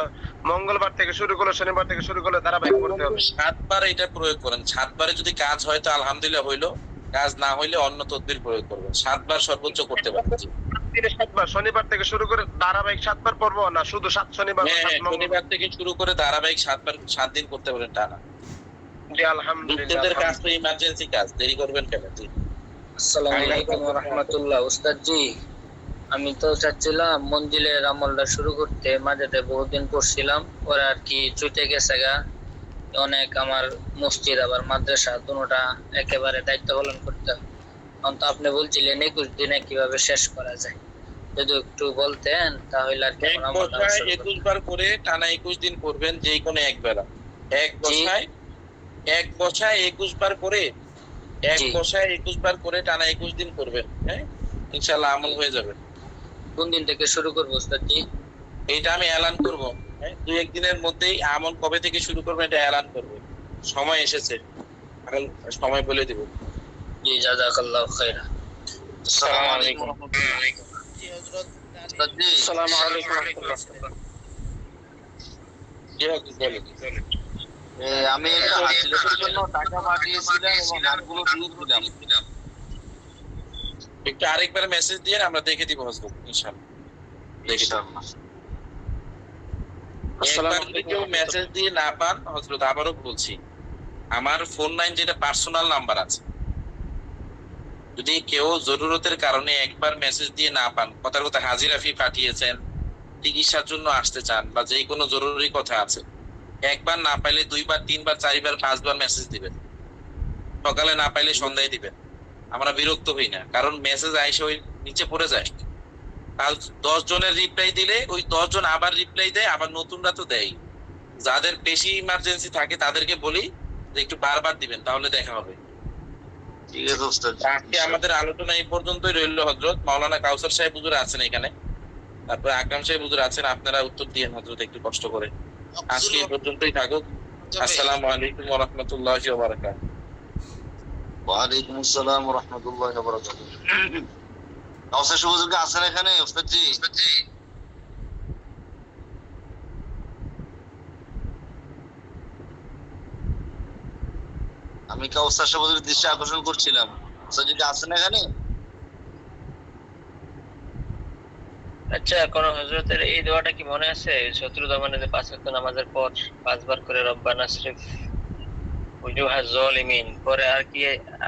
মঙ্গলবার থেকে শুরু করলে, শনিবার থেকে শুরু করলে ধারাবাহিক করতে হবে? 7 বার এটা প্রয়োগ করেন। 7 বারে যদি কাজ হয় তো আলহামদুলিল্লাহ হইলো, কাজ না হইলে অন্য তদবির প্রয়োগ করবেন। 7 বার সর্বোচ্চ করতে পারেন। জি। দিনে 7 বার, শনিবার থেকে শুরু করে ধারাবাহিক 7 বার পড়বো না শুধু 7 শনিবার? হ্যাঁ, 7 মঙ্গলবার? শনিবার থেকে শুরু করে ধারাবাহিক 7 বার 7 দিন করতে পারেন টানা। জি আলহামদুলিল্লাহ। বিচ্ছেদের কাজ তো ইমার্জেন্সি কাজ, দেরি করবেন কেন? জি। আসসালামু আলাইকুম ওয়া রাহমাতুল্লাহ। উস্তাদ জি, আমি তো চাচ্ছিলাম মঞ্জিলের আমলটা শুরু করতে, মাঝেতে বহুদিন করছিলাম, ওরা আর কি ছুটে গেছে গা। অনেক আমার মসজিদ আবার মাদ্রাসা দুটোটা একেবারে দায়িত্ব পালন করতে হয়। এখন তো আপনি বলছিলেন 21 দিনে কিভাবে শেষ করা যায়, যদি একটু বলতেন তাহলে আর কি এক আমার আমলটা বছরে শুরু করতাম। 21 বার করে টানা 21 দিন করবেন, যে কোনো এক বেলা। এক বছায় 21 বার করে, এক জি। বছায় 21 বার করে টানা 21 দিন করবেন। হ্যাঁ, ইনশাআল্লাহ আমল হয়ে যাবে। কোন দিন থেকে শুরু করবো উস্তাদ জি? এইটা আমি এলান করব। হ্যাঁ, 2-1 দিনের মধ্যেই আমল কবে থেকে শুরু করবেন এটা এলান করব। সময় এসেছে, এখন সময় বলে দিব। জি, জাযাকাল্লাহু খাইরা। আসসালামু আলাইকুম। জি হযরত উস্তাদ জি, আসসালামু আলাইকুম ওয়া রাহমাতুল্লাহ। জি, আপনি বলেন। আমি একটা হাসিলের জন্য টাকা পাঠিয়েছিলাম এবং হাতগুলো দিয়ে দিলাম। একটু আরেকবার মেসেজ দিয়ে আমরা দেখে দিব হযরত, ইনশাআল্লাহ দেখে দিব। একবার যদি কেউ মেসেজ দিয়ে না পান হযরত, আবারও বলছি, আমার ফোন লাইন যেটা পার্সোনাল নাম্বার আছে, যদি কেউ জরুরতের কারণে একবার মেসেজ দিয়ে না পান, কথার কথা হাজিরা ফি পাঠিয়েছেন, চিকিৎসার জন্য আসতে চান, বা যে কোনো জরুরি কথা আছে, একবার না পাইলে 2 বার 3 বার 4 বার 5 বার মেসেজ দিবেন। সকালে না পাইলে সন্ধ্যায় দিবেন। আমরা বিরক্ত হই না, কারণ মেসেজ আইসে ওই নিচে পড়ে যায়। আর 10 জনের রিপ্লাই দিলে ওই 10 জন আবার রিপ্লাই দেয়, আবার নতুনরা তো দেয়। যাদের বেশি ইমার্জেন্সি থাকে তাদেরকে বলি যে একটু বারবার দিবেন, তাহলে দেখা হবে। ঠিক আছে উস্তাদ। আজকে আমাদের আলোচনা এই পর্যন্তই রইল হযরত। মাওলানা কাউসার সাহেব হুজুর আছেন এখানে, তারপরে আকরাম সাহেব হুজুর আছেন, আপনারা উত্তর দিয়েন হযরত একটু কষ্ট করে। আজকে এই পর্যন্তই থাকুক। আসসালামু আলাইকুম ওয়া রাহমাতুল্লাহি ওয়া বারাকাতুহু। ওয়া আলাইকুম আসসালাম ওয়া রাহমাতুল্লাহি ওয়া বারাকাতুহু। কাউসার হুজুর আছেন এখানে উস্তাদ জি? আমি কাউসার হুজুরের দৃষ্টি আকর্ষণ করছিলাম, উস্তাদ জি আছেন এখানে? আচ্ছা, কোন হযরতের এই দোয়াটা কি মনে আছে? শত্রু দমনে যে 5 ওয়াক্ত নামাজের পর 5 বার করে রব্বানা শরীফ উজুহাজ জালিমিন পরে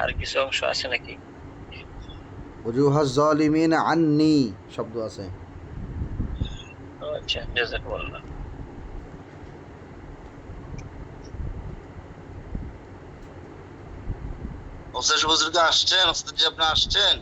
আর কিছু অংশ আছে নাকি? ওজুহাজ জালিমিন আন্নি শব্দ আছে। আচ্ছা, জাযাকাল্লাহ। কাউসার হুজুর আসছেন? উস্তাদ জি আপনি আসছেন?